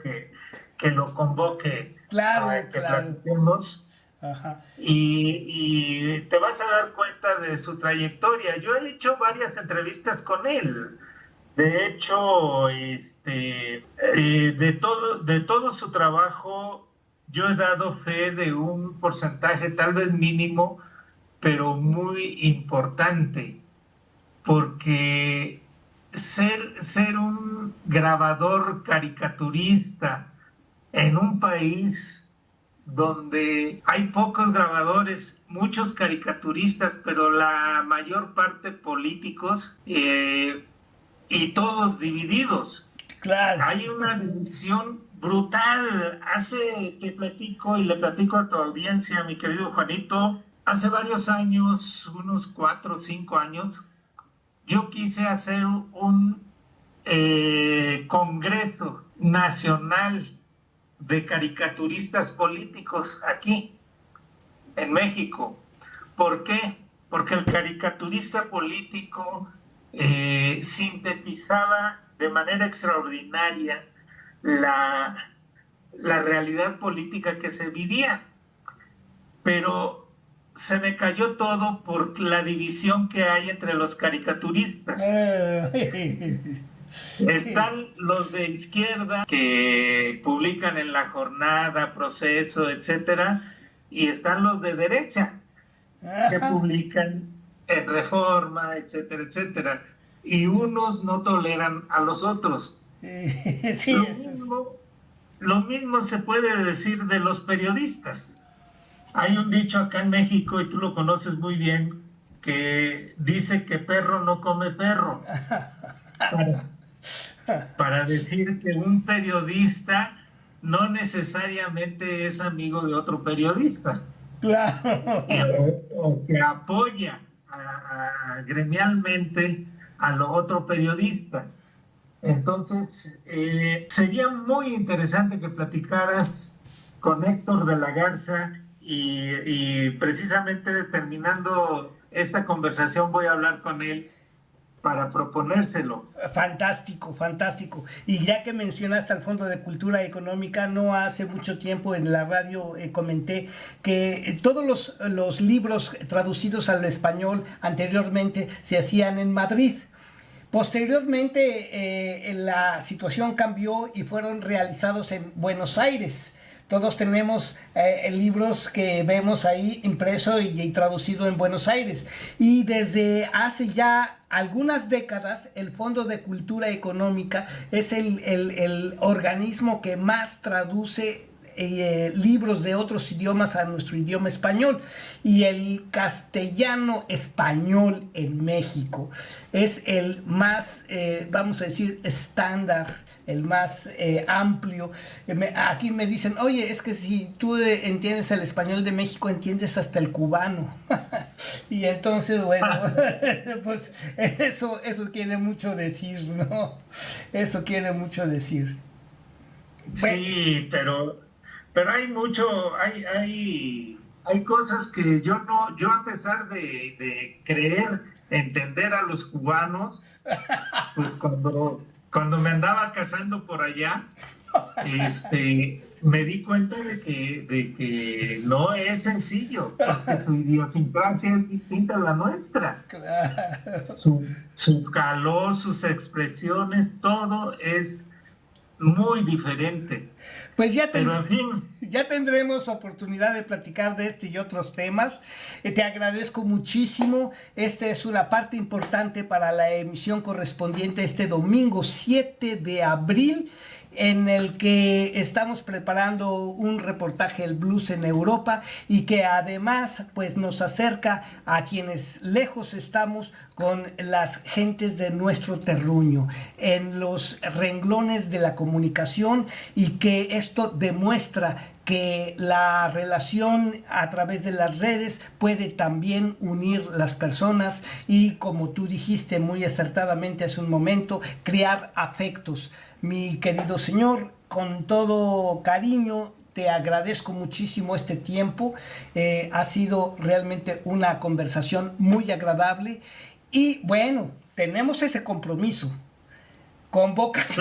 que lo convoque. Claro, que platiquemos. Ajá. Y te vas a dar cuenta de su trayectoria. Yo he hecho varias entrevistas con él. De hecho, de todo su trabajo, yo he dado fe de un porcentaje tal vez mínimo, pero muy importante, porque ser un grabador caricaturista en un país donde hay pocos grabadores, muchos caricaturistas, pero la mayor parte políticos, y todos divididos. Claro. Hay una división brutal. Te platico y le platico a tu audiencia, mi querido Juanito, hace varios años, unos 4 o 5 años, yo quise hacer un Congreso Nacional de Caricaturistas Políticos aquí en México. ¿Por qué? Porque el caricaturista político sintetizaba de manera extraordinaria la realidad política que se vivía. Pero se me cayó todo por la división que hay entre los caricaturistas. Están los de izquierda que publican en La Jornada, Proceso, etcétera, y están los de derecha que publican en Reforma, etcétera, etcétera. Y unos no toleran a los otros. Sí, lo mismo se puede decir de los periodistas. Hay un dicho acá en México, y tú lo conoces muy bien, que dice que perro no come perro. Para decir que un periodista no necesariamente es amigo de otro periodista. Claro. O que apoya gremialmente a lo otro periodista. Entonces, sería muy interesante que platicaras con Héctor de la Garza y precisamente terminando esta conversación voy a hablar con él para proponérselo. Fantástico, fantástico. Y ya que mencionaste al Fondo de Cultura Económica, no hace mucho tiempo en la radio comenté que todos los libros traducidos al español anteriormente se hacían en Madrid. Posteriormente la situación cambió y fueron realizados en Buenos Aires. Todos tenemos libros que vemos ahí impreso y traducido en Buenos Aires. Y desde hace ya algunas décadas, el Fondo de Cultura Económica es el organismo que más traduce libros de otros idiomas a nuestro idioma español. Y el castellano español en México es el más, vamos a decir, estándar, el más amplio. Aquí me dicen, oye, es que si tú entiendes el español de México, entiendes hasta el cubano. Y entonces, bueno, pues eso quiere mucho decir, ¿no? Eso quiere mucho decir. Sí, pero hay mucho, hay cosas que yo a pesar de creer, entender a los cubanos, pues cuando me andaba casando por allá, me di cuenta de que no es sencillo, porque su idiosincrasia es distinta a la nuestra. Claro. Su calor, sus expresiones, todo es muy diferente. Pues ya, Pero en fin, ya tendremos oportunidad de platicar de este y otros temas. Te agradezco muchísimo. Esta es una parte importante para la emisión correspondiente este domingo 7 de abril, en el que estamos preparando un reportaje El Blues en Europa y que además pues nos acerca a quienes lejos estamos con las gentes de nuestro terruño, en los renglones de la comunicación, y que esto demuestra que la relación a través de las redes puede también unir las personas y, como tú dijiste muy acertadamente hace un momento, crear afectos. Mi querido señor, con todo cariño, te agradezco muchísimo este tiempo. Ha sido realmente una conversación muy agradable. Y bueno, tenemos ese compromiso. Convocas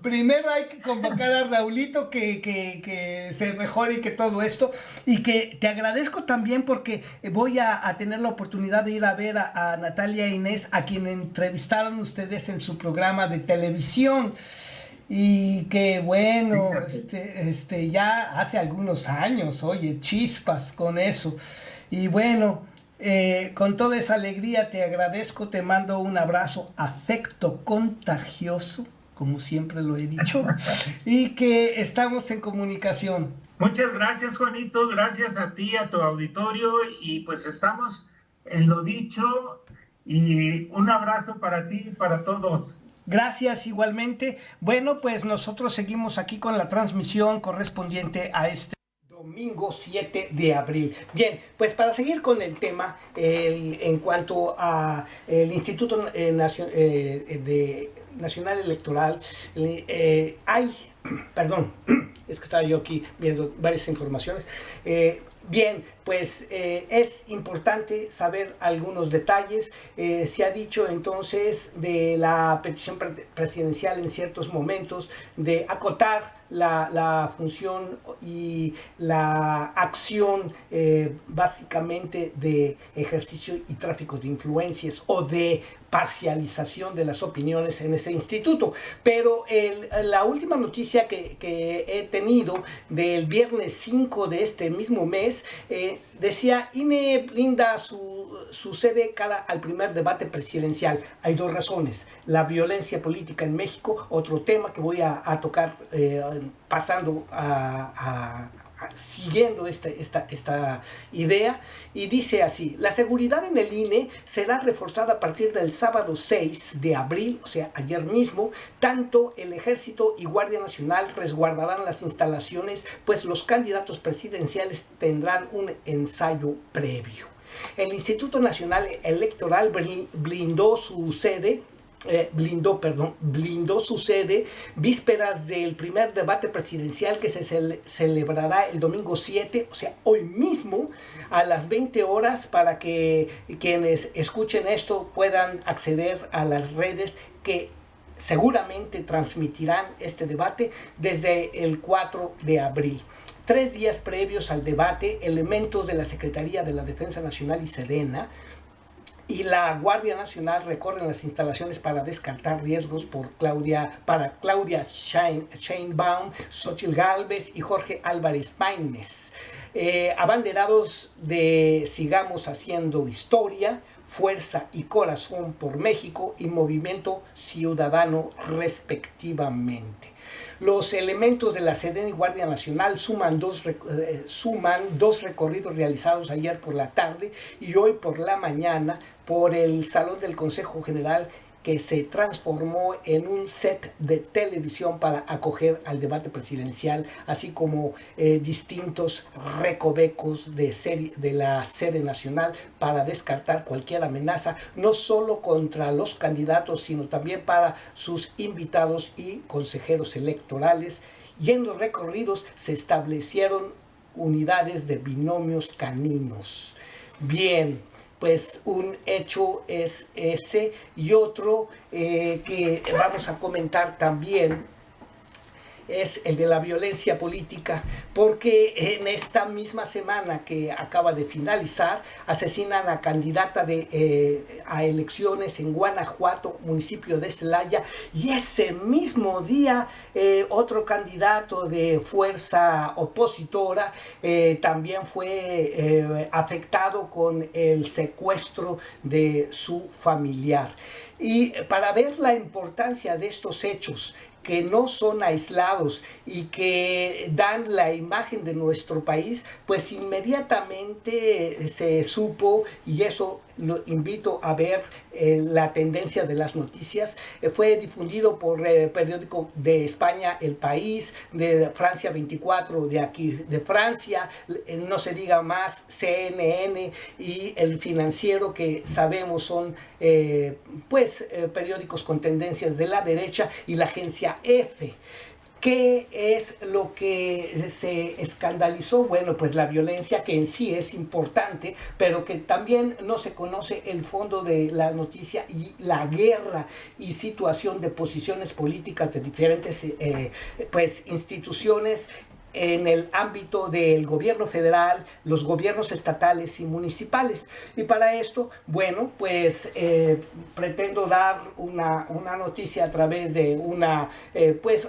primero hay que convocar a Raulito que se mejore y que todo esto, y que te agradezco también porque voy a tener la oportunidad de ir a ver a Natalia e Inés, a quien entrevistaron ustedes en su programa de televisión, y que bueno, ya hace algunos años, oye, chispas con eso. Y bueno, con toda esa alegría te agradezco, te mando un abrazo, afecto contagioso, como siempre lo he dicho, y que estamos en comunicación. Muchas gracias, Juanito, gracias a ti, a tu auditorio, y pues estamos en lo dicho, y un abrazo para ti y para todos. Gracias igualmente. Bueno, pues nosotros seguimos aquí con la transmisión correspondiente a este domingo 7 de abril. Bien, pues para seguir con el tema, en cuanto a el Instituto Nacional Electoral, hay, perdón, es que estaba yo aquí viendo varias informaciones. Bien, pues es importante saber algunos detalles. Se ha dicho entonces de la petición presidencial en ciertos momentos de acotar la función y la acción básicamente de ejercicio y tráfico de influencias o de parcialización de las opiniones en ese instituto. Pero la última noticia que he tenido del viernes 5 de este mismo mes decía: INE blinda su sede cara al primer debate presidencial. Hay dos razones: la violencia política en México, otro tema que voy a tocar pasando siguiendo esta idea, y dice así: la seguridad en el INE será reforzada a partir del sábado 6 de abril, o sea, ayer mismo. Tanto el Ejército y Guardia Nacional resguardarán las instalaciones, pues los candidatos presidenciales tendrán un ensayo previo. El Instituto Nacional Electoral blindó su sede vísperas del primer debate presidencial que se celebrará el domingo 7, o sea, hoy mismo, a las 20 horas, para que quienes escuchen esto puedan acceder a las redes que seguramente transmitirán este debate desde el 4 de abril. 3 días previos al debate, elementos de la Secretaría de la Defensa Nacional y Sedena y la Guardia Nacional recorren las instalaciones para descartar riesgos para Claudia Sheinbaum, Xochitl Gálvez y Jorge Álvarez Maínez. Abanderados de Sigamos Haciendo Historia, Fuerza y Corazón por México y Movimiento Ciudadano respectivamente. Los elementos de la Sedena y Guardia Nacional suman dos recorridos realizados ayer por la tarde y hoy por la mañana por el Salón del Consejo General, que se transformó en un set de televisión para acoger al debate presidencial, así como distintos recovecos de la sede nacional para descartar cualquier amenaza, no solo contra los candidatos, sino también para sus invitados y consejeros electorales. Y en los recorridos se establecieron unidades de binomios caninos. Bien, pues un hecho es ese, y otro que vamos a comentar también es el de la violencia política, porque en esta misma semana que acaba de finalizar, asesinan a candidata a elecciones en Guanajuato, municipio de Celaya, y ese mismo día otro candidato de fuerza opositora también fue afectado con el secuestro de su familiar. Y para ver la importancia de estos hechos, que no son aislados y que dan la imagen de nuestro país, pues inmediatamente se supo, y eso lo invito a ver la tendencia de las noticias. Fue difundido por el periódico de España El País, de Francia 24, de aquí de Francia, no se diga más, CNN y El Financiero, que sabemos son periódicos con tendencias de la derecha, y la agencia EFE. ¿Qué es lo que se escandalizó? Bueno, pues la violencia, que en sí es importante, pero que también no se conoce el fondo de la noticia, y la guerra y situación de posiciones políticas de diferentes instituciones en el ámbito del gobierno federal, los gobiernos estatales y municipales. Y para esto, bueno, pues pretendo dar una noticia a través de una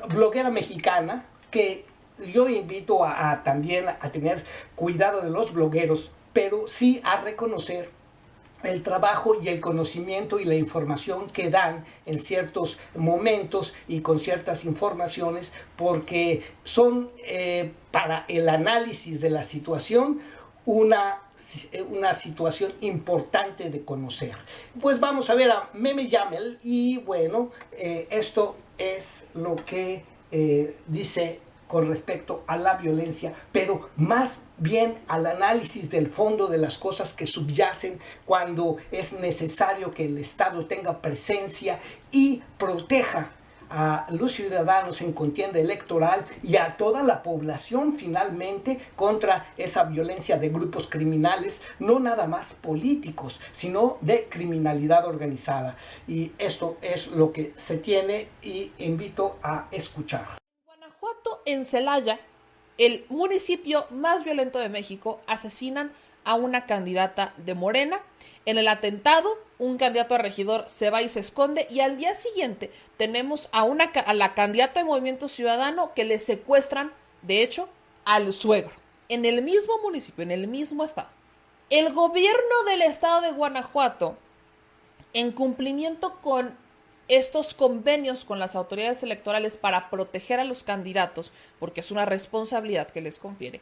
bloguera mexicana, que yo invito también a tener cuidado de los blogueros, pero sí a reconocer el trabajo y el conocimiento y la información que dan en ciertos momentos y con ciertas informaciones, porque son para el análisis de la situación una una situación importante de conocer. Pues vamos a ver a Meme Yamel y bueno, esto es lo que dice con respecto a la violencia, pero más bien al análisis del fondo de las cosas que subyacen cuando es necesario que el Estado tenga presencia y proteja a los ciudadanos en contienda electoral y a toda la población finalmente contra esa violencia de grupos criminales, no nada más políticos, sino de criminalidad organizada. Y esto es lo que se tiene y invito a escuchar. Guanajuato, en Celaya, el municipio más violento de México, asesinan a una candidata de Morena. En el atentado, un candidato a regidor se va y se esconde, y al día siguiente tenemos a la candidata de Movimiento Ciudadano que le secuestran, de hecho, al suegro, en el mismo municipio, en el mismo estado. El gobierno del estado de Guanajuato, en cumplimiento con estos convenios con las autoridades electorales para proteger a los candidatos, porque es una responsabilidad que les confiere,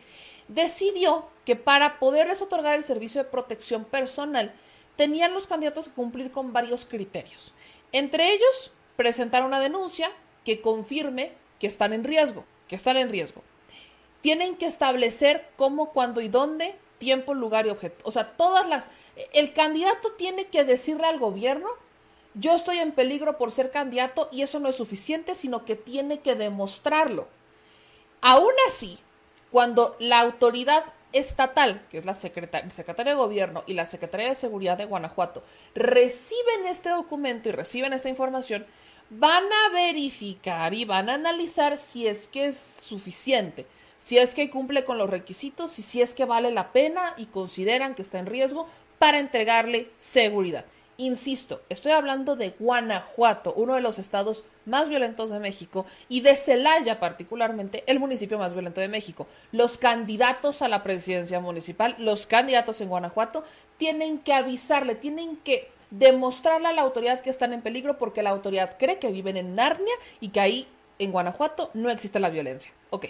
decidió que para poderles otorgar el servicio de protección personal, tenían los candidatos que cumplir con varios criterios. Entre ellos, presentar una denuncia que confirme que están en riesgo, Tienen que establecer cómo, cuándo y dónde, tiempo, lugar y objeto. O sea, el candidato tiene que decirle al gobierno: yo estoy en peligro por ser candidato, y eso no es suficiente, sino que tiene que demostrarlo. Aún así, cuando la autoridad estatal, que es la Secretaría de Gobierno y la Secretaría de Seguridad de Guanajuato, reciben este documento y reciben esta información, van a verificar y van a analizar si es que es suficiente, si es que cumple con los requisitos y si es que vale la pena y consideran que está en riesgo para entregarle seguridad. Insisto, estoy hablando de Guanajuato, uno de los estados más violentos de México, y de Celaya particularmente, el municipio más violento de México. Los candidatos a la presidencia municipal, los candidatos en Guanajuato, tienen que avisarle, tienen que demostrarle a la autoridad que están en peligro, porque la autoridad cree que viven en Narnia y que ahí, en Guanajuato, no existe la violencia. Ok.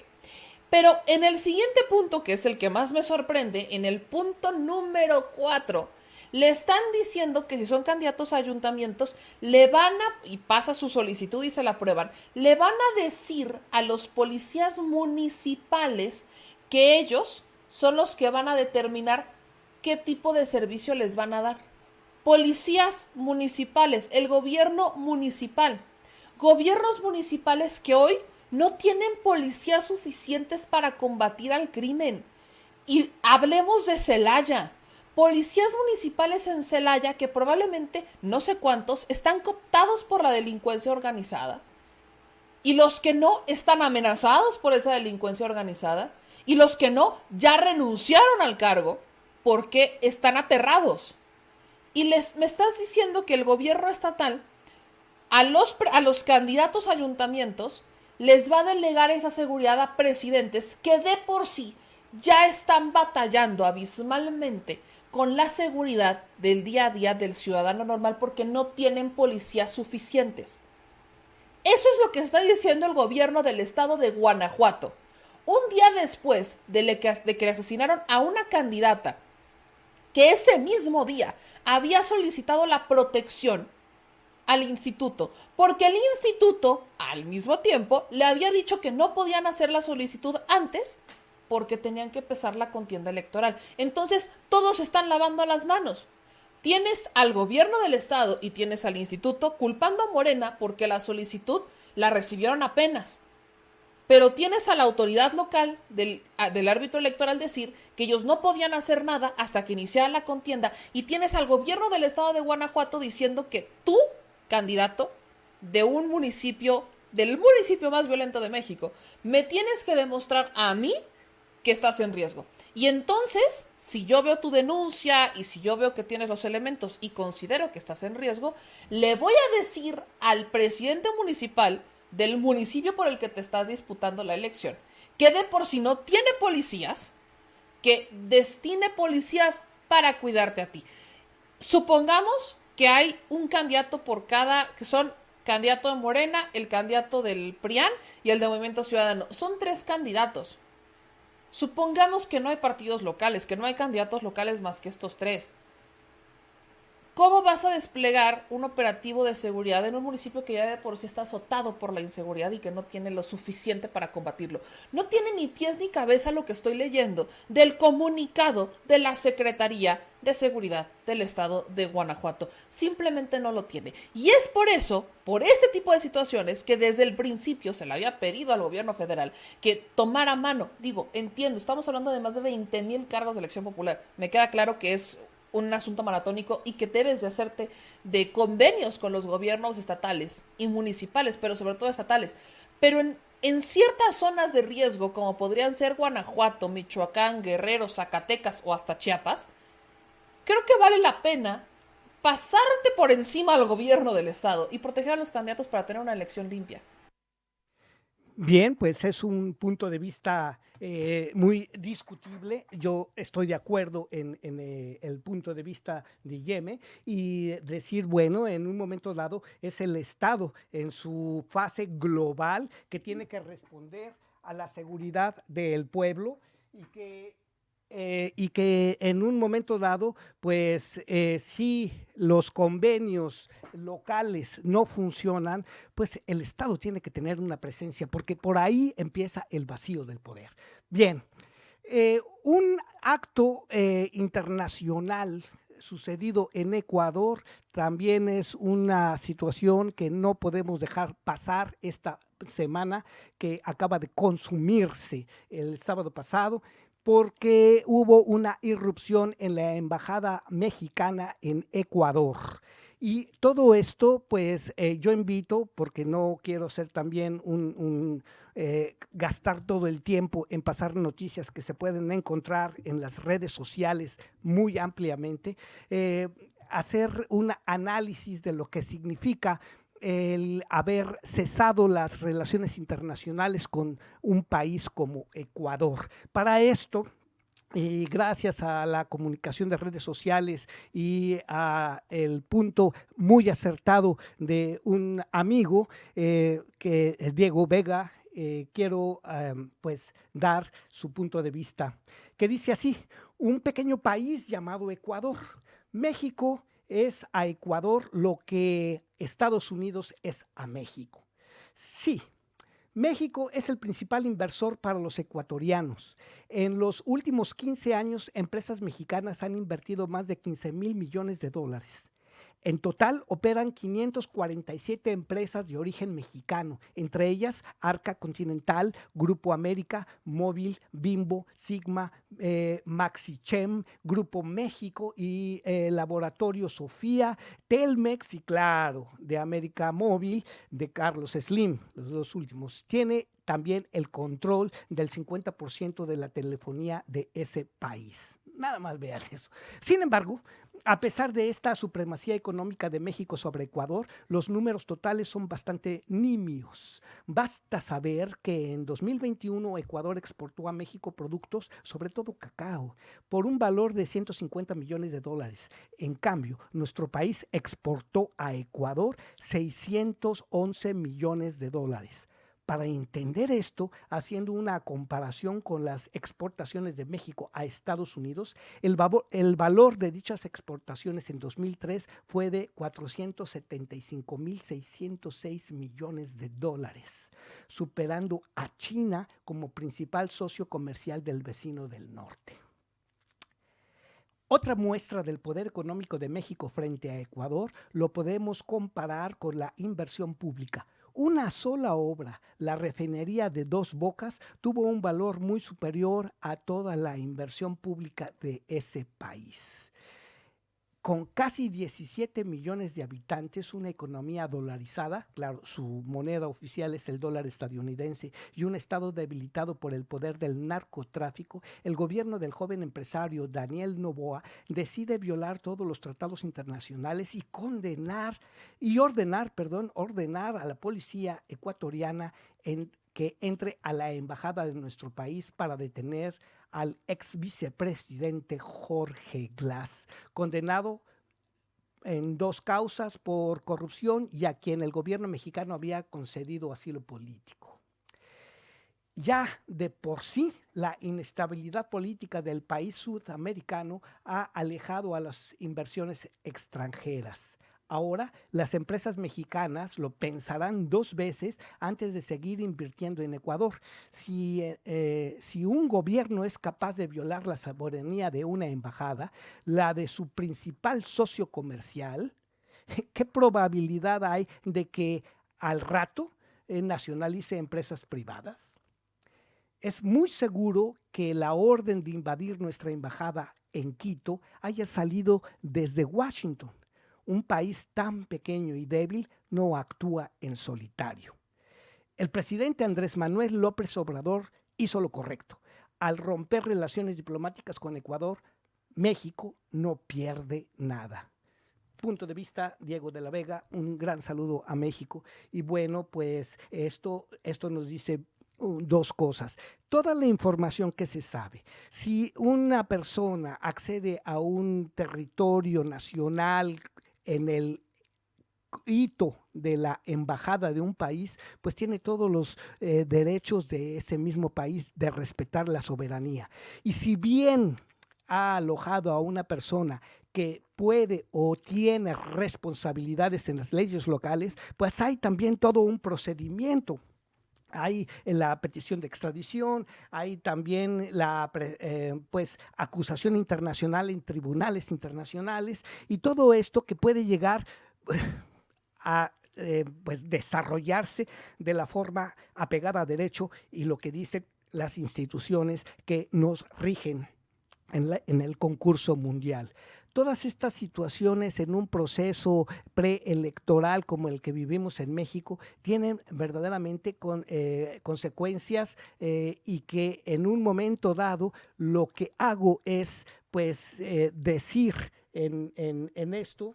Pero en el siguiente punto, que es el que más me sorprende, en el punto número 4, le están diciendo que si son candidatos a ayuntamientos, y pasa su solicitud y se la aprueban, le van a decir a los policías municipales que ellos son los que van a determinar qué tipo de servicio les van a dar. Policías municipales, el gobierno municipal. Gobiernos municipales que hoy no tienen policías suficientes para combatir al crimen. Y hablemos de Celaya. Policías municipales en Celaya que probablemente, no sé cuántos, están cooptados por la delincuencia organizada. Y los que no están amenazados por esa delincuencia organizada. Y los que no ya renunciaron al cargo porque están aterrados. Y me estás diciendo que el gobierno estatal a los candidatos a ayuntamientos les va a delegar esa seguridad a presidentes que de por sí ya están batallando abismalmente con la seguridad del día a día del ciudadano normal porque no tienen policías suficientes. Eso es lo que está diciendo el gobierno del estado de Guanajuato. Un día después de que le asesinaron a una candidata que ese mismo día había solicitado la protección al instituto, porque el instituto, al mismo tiempo, le había dicho que no podían hacer la solicitud antes porque tenían que empezar la contienda electoral. Entonces, todos están lavando las manos. Tienes al gobierno del estado y tienes al instituto culpando a Morena porque la solicitud la recibieron apenas. Pero tienes a la autoridad local del árbitro electoral decir que ellos no podían hacer nada hasta que iniciara la contienda, y tienes al gobierno del estado de Guanajuato diciendo que tú, candidato de un municipio, del municipio más violento de México, me tienes que demostrar a mí que estás en riesgo. Y entonces, si yo veo tu denuncia y si yo veo que tienes los elementos y considero que estás en riesgo, le voy a decir al presidente municipal del municipio por el que te estás disputando la elección, que de por sí no tiene policías, que destine policías para cuidarte a ti. Supongamos que hay un candidato que son candidato de Morena, el candidato del PRIAN y el de Movimiento Ciudadano. Son 3 candidatos. Supongamos que no hay partidos locales, que no hay candidatos locales más que estos tres. ¿Cómo vas a desplegar un operativo de seguridad en un municipio que ya de por sí está azotado por la inseguridad y que no tiene lo suficiente para combatirlo? No tiene ni pies ni cabeza lo que estoy leyendo del comunicado de la Secretaría de Seguridad del Estado de Guanajuato. Simplemente no lo tiene. Y es por eso, por este tipo de situaciones, que desde el principio se le había pedido al gobierno federal que tomara mano. Digo, entiendo, estamos hablando de más de 20,000 cargos de elección popular. Me queda claro que es un asunto maratónico y que debes de hacerte de convenios con los gobiernos estatales y municipales, pero sobre todo estatales. Pero en ciertas zonas de riesgo, como podrían ser Guanajuato, Michoacán, Guerrero, Zacatecas o hasta Chiapas, creo que vale la pena pasarte por encima al gobierno del estado y proteger a los candidatos para tener una elección limpia. Bien, pues es un punto de vista muy discutible. Yo estoy de acuerdo en el punto de vista de Yeme y decir, bueno, en un momento dado es el Estado en su fase global que tiene que responder a la seguridad del pueblo y que en un momento dado, pues si los convenios locales no funcionan, pues el Estado tiene que tener una presencia, porque por ahí empieza el vacío del poder. Bien, un acto internacional sucedido en Ecuador también es una situación que no podemos dejar pasar esta semana que acaba de consumirse el sábado pasado, porque hubo una irrupción en la embajada mexicana en Ecuador. Y todo esto, pues yo invito, porque no quiero ser también gastar todo el tiempo en pasar noticias que se pueden encontrar en las redes sociales muy ampliamente, hacer un análisis de lo que significa el haber cesado las relaciones internacionales con un país como Ecuador. Para esto, y gracias a la comunicación de redes sociales y a el punto muy acertado de un amigo, que es Diego Vega, quiero pues dar su punto de vista, que dice así: un pequeño país llamado Ecuador. México es a Ecuador lo que Estados Unidos es a México. Sí, México es el principal inversor para los ecuatorianos. En los últimos 15 años, empresas mexicanas han invertido más de 15,000 millones de dólares. En total operan 547 empresas de origen mexicano, entre ellas Arca Continental, Grupo América, Móvil, Bimbo, Sigma, Maxichem, Grupo México y Laboratorio Sofía, Telmex y claro, de América Móvil, de Carlos Slim, los dos últimos. Tiene también el control del 50% de la telefonía de ese país. Nada más vean eso. Sin embargo, a pesar de esta supremacía económica de México sobre Ecuador, los números totales son bastante nimios. Basta saber que en 2021 Ecuador exportó a México productos, sobre todo cacao, por un valor de 150 millones de dólares. En cambio, nuestro país exportó a Ecuador 611 millones de dólares. Para entender esto, haciendo una comparación con las exportaciones de México a Estados Unidos, el valor de dichas exportaciones en 2003 fue de 475,606 millones de dólares, superando a China como principal socio comercial del vecino del norte. Otra muestra del poder económico de México frente a Ecuador lo podemos comparar con la inversión pública. Una sola obra, la refinería de Dos Bocas, tuvo un valor muy superior a toda la inversión pública de ese país. Con casi 17 millones de habitantes, una economía dolarizada, claro, su moneda oficial es el dólar estadounidense, y un estado debilitado por el poder del narcotráfico, el gobierno del joven empresario Daniel Noboa decide violar todos los tratados internacionales y ordenar a la policía ecuatoriana que entre a la embajada de nuestro país para detener al ex vicepresidente Jorge Glass, condenado en 2 causas por corrupción y a quien el gobierno mexicano había concedido asilo político. Ya de por sí la inestabilidad política del país sudamericano ha alejado a las inversiones extranjeras. Ahora las empresas mexicanas lo pensarán 2 veces antes de seguir invirtiendo en Ecuador. Si un gobierno es capaz de violar la soberanía de una embajada, la de su principal socio comercial, ¿qué probabilidad hay de que al rato nacionalice empresas privadas? Es muy seguro que la orden de invadir nuestra embajada en Quito haya salido desde Washington. Un país tan pequeño y débil no actúa en solitario. El presidente Andrés Manuel López Obrador hizo lo correcto. Al romper relaciones diplomáticas con Ecuador, México no pierde nada. Punto de vista, Diego de la Vega, un gran saludo a México. Y bueno, pues esto nos dice dos cosas. Toda la información que se sabe, si una persona accede a un territorio nacional en el hito de la embajada de un país, pues tiene todos los derechos de ese mismo país de respetar la soberanía. Y si bien ha alojado a una persona que puede o tiene responsabilidades en las leyes locales, pues hay también todo un procedimiento. Hay la petición de extradición, hay también la pues, acusación internacional en tribunales internacionales y todo esto que puede llegar a pues, desarrollarse de la forma apegada a derecho y lo que dicen las instituciones que nos rigen en el concurso mundial. Todas estas situaciones en un proceso preelectoral como el que vivimos en México tienen verdaderamente consecuencias y que en un momento dado lo que hago es pues decir en esto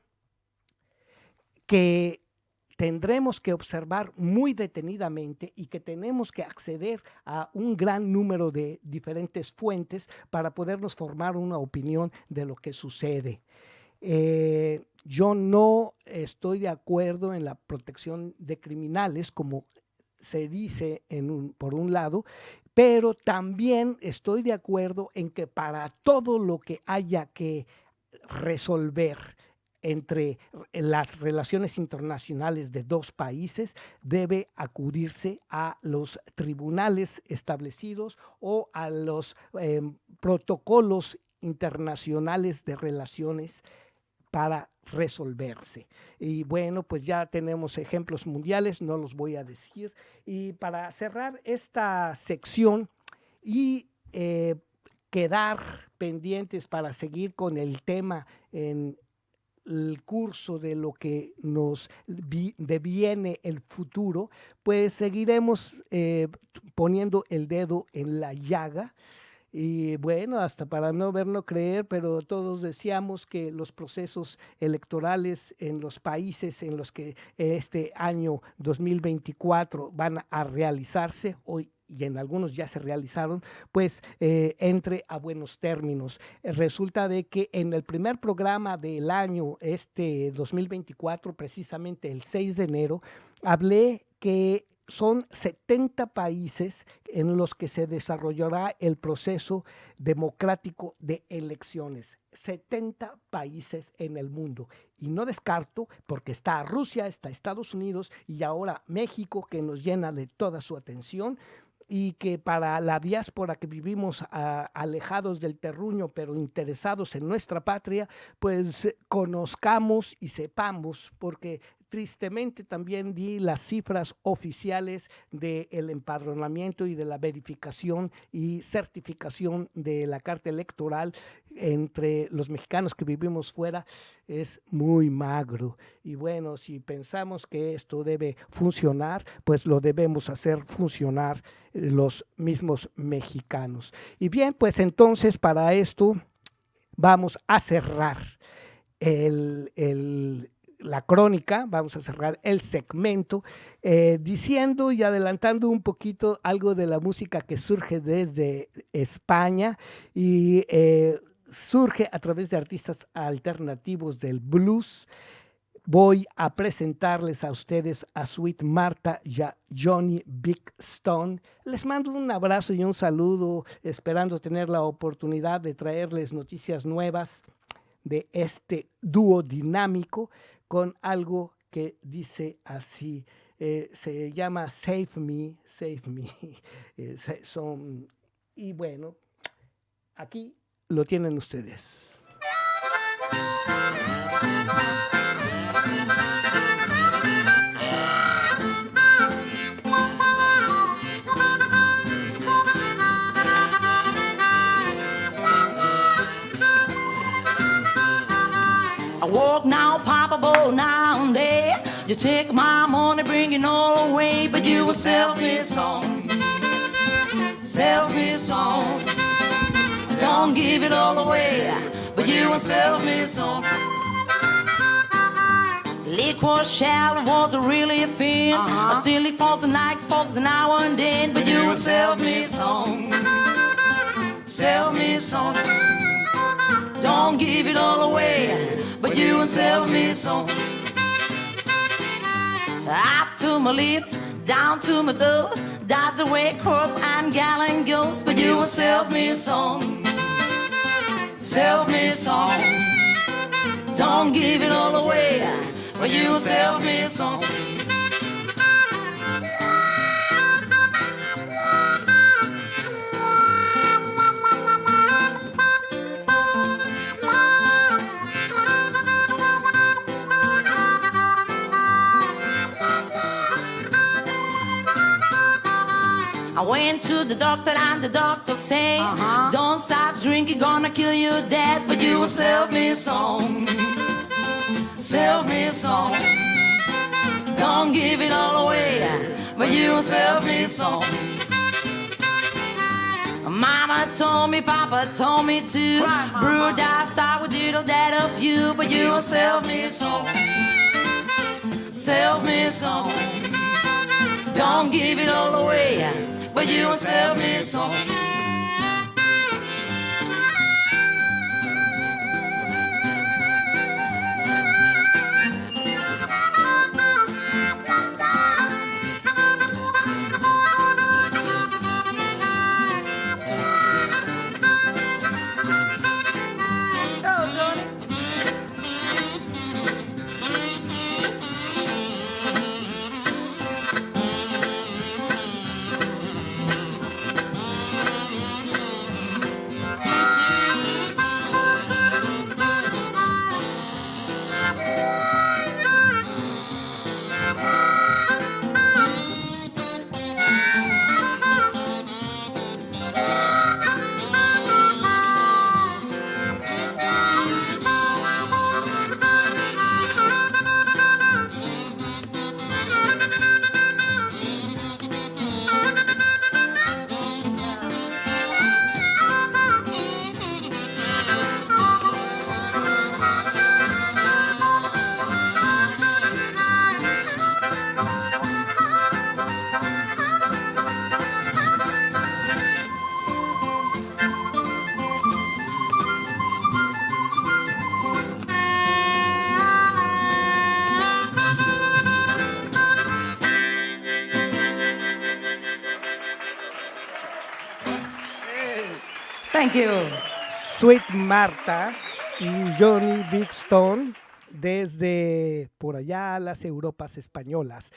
que tendremos que observar muy detenidamente y que tenemos que acceder a un gran número de diferentes fuentes para podernos formar una opinión de lo que sucede. Yo no estoy de acuerdo en la protección de criminales, como se dice por un lado, pero también estoy de acuerdo en que para todo lo que haya que resolver entre las relaciones internacionales de dos países, debe acudirse a los tribunales establecidos o a los protocolos internacionales de relaciones para resolverse. Y bueno, pues ya tenemos ejemplos mundiales, no los voy a decir. Y para cerrar esta sección y quedar pendientes para seguir con el tema en el curso de lo que nos deviene el futuro, pues seguiremos poniendo el dedo en la llaga. Y bueno, hasta para no verlo creer, pero todos decíamos que los procesos electorales en los países en los que este año 2024 van a realizarse, hoy y en algunos ya se realizaron, pues entre a buenos términos. Resulta de que en el primer programa del año 2024, precisamente el 6 de enero, hablé que son 70 países en los que se desarrollará el proceso democrático de elecciones. 70 países en el mundo. Y no descarto, porque está Rusia, está Estados Unidos y ahora México, que nos llena de toda su atención, y que para la diáspora que vivimos alejados del terruño, pero interesados en nuestra patria, pues conozcamos y sepamos, porque tristemente también di las cifras oficiales del empadronamiento y de la verificación y certificación de la carta electoral entre los mexicanos que vivimos fuera, es muy magro. Y bueno, si pensamos que esto debe funcionar, pues lo debemos hacer funcionar los mismos mexicanos. Y bien, pues entonces para esto vamos a cerrar la crónica, vamos a cerrar el segmento diciendo y adelantando un poquito algo de la música que surge desde España y surge a través de artistas alternativos del blues. voy a presentarles a ustedes a Sweet Marta y a Johnny Big Stone. Les mando un abrazo y un saludo, esperando tener la oportunidad de traerles noticias nuevas de este dúo dinámico con algo que dice así, se llama Save Me, Save Me. Y bueno, aquí lo tienen ustedes. I walk now, Papa, boy, now and then. You take my money, bring it all away, but you will sell me song. Sell me song. Don't give it all away, but you will sell me song. Liquor shell was really a thing. I still look for the nights, folks, now and then, but you will sell me song. Sell me song. Don't give it all away, but you will sell me some. Up to my lips, down to my toes, that's the way cross and gallant goes, but you will sell me some. Sell me some. Don't give it all away, but you will sell me some. I went to the doctor and the doctor said, don't stop drinking, gonna kill you dead, but you will sell me some. Sell me some. Don't give it all away, but you will sell me some. Mama told me, Papa told me to brew that start with little that of you, but you will sell me some. Sell me some. Don't give it all away, but you will sell me some. Thank you. Sweet Marta y Johnny Big Stone desde por allá las Europas españolas.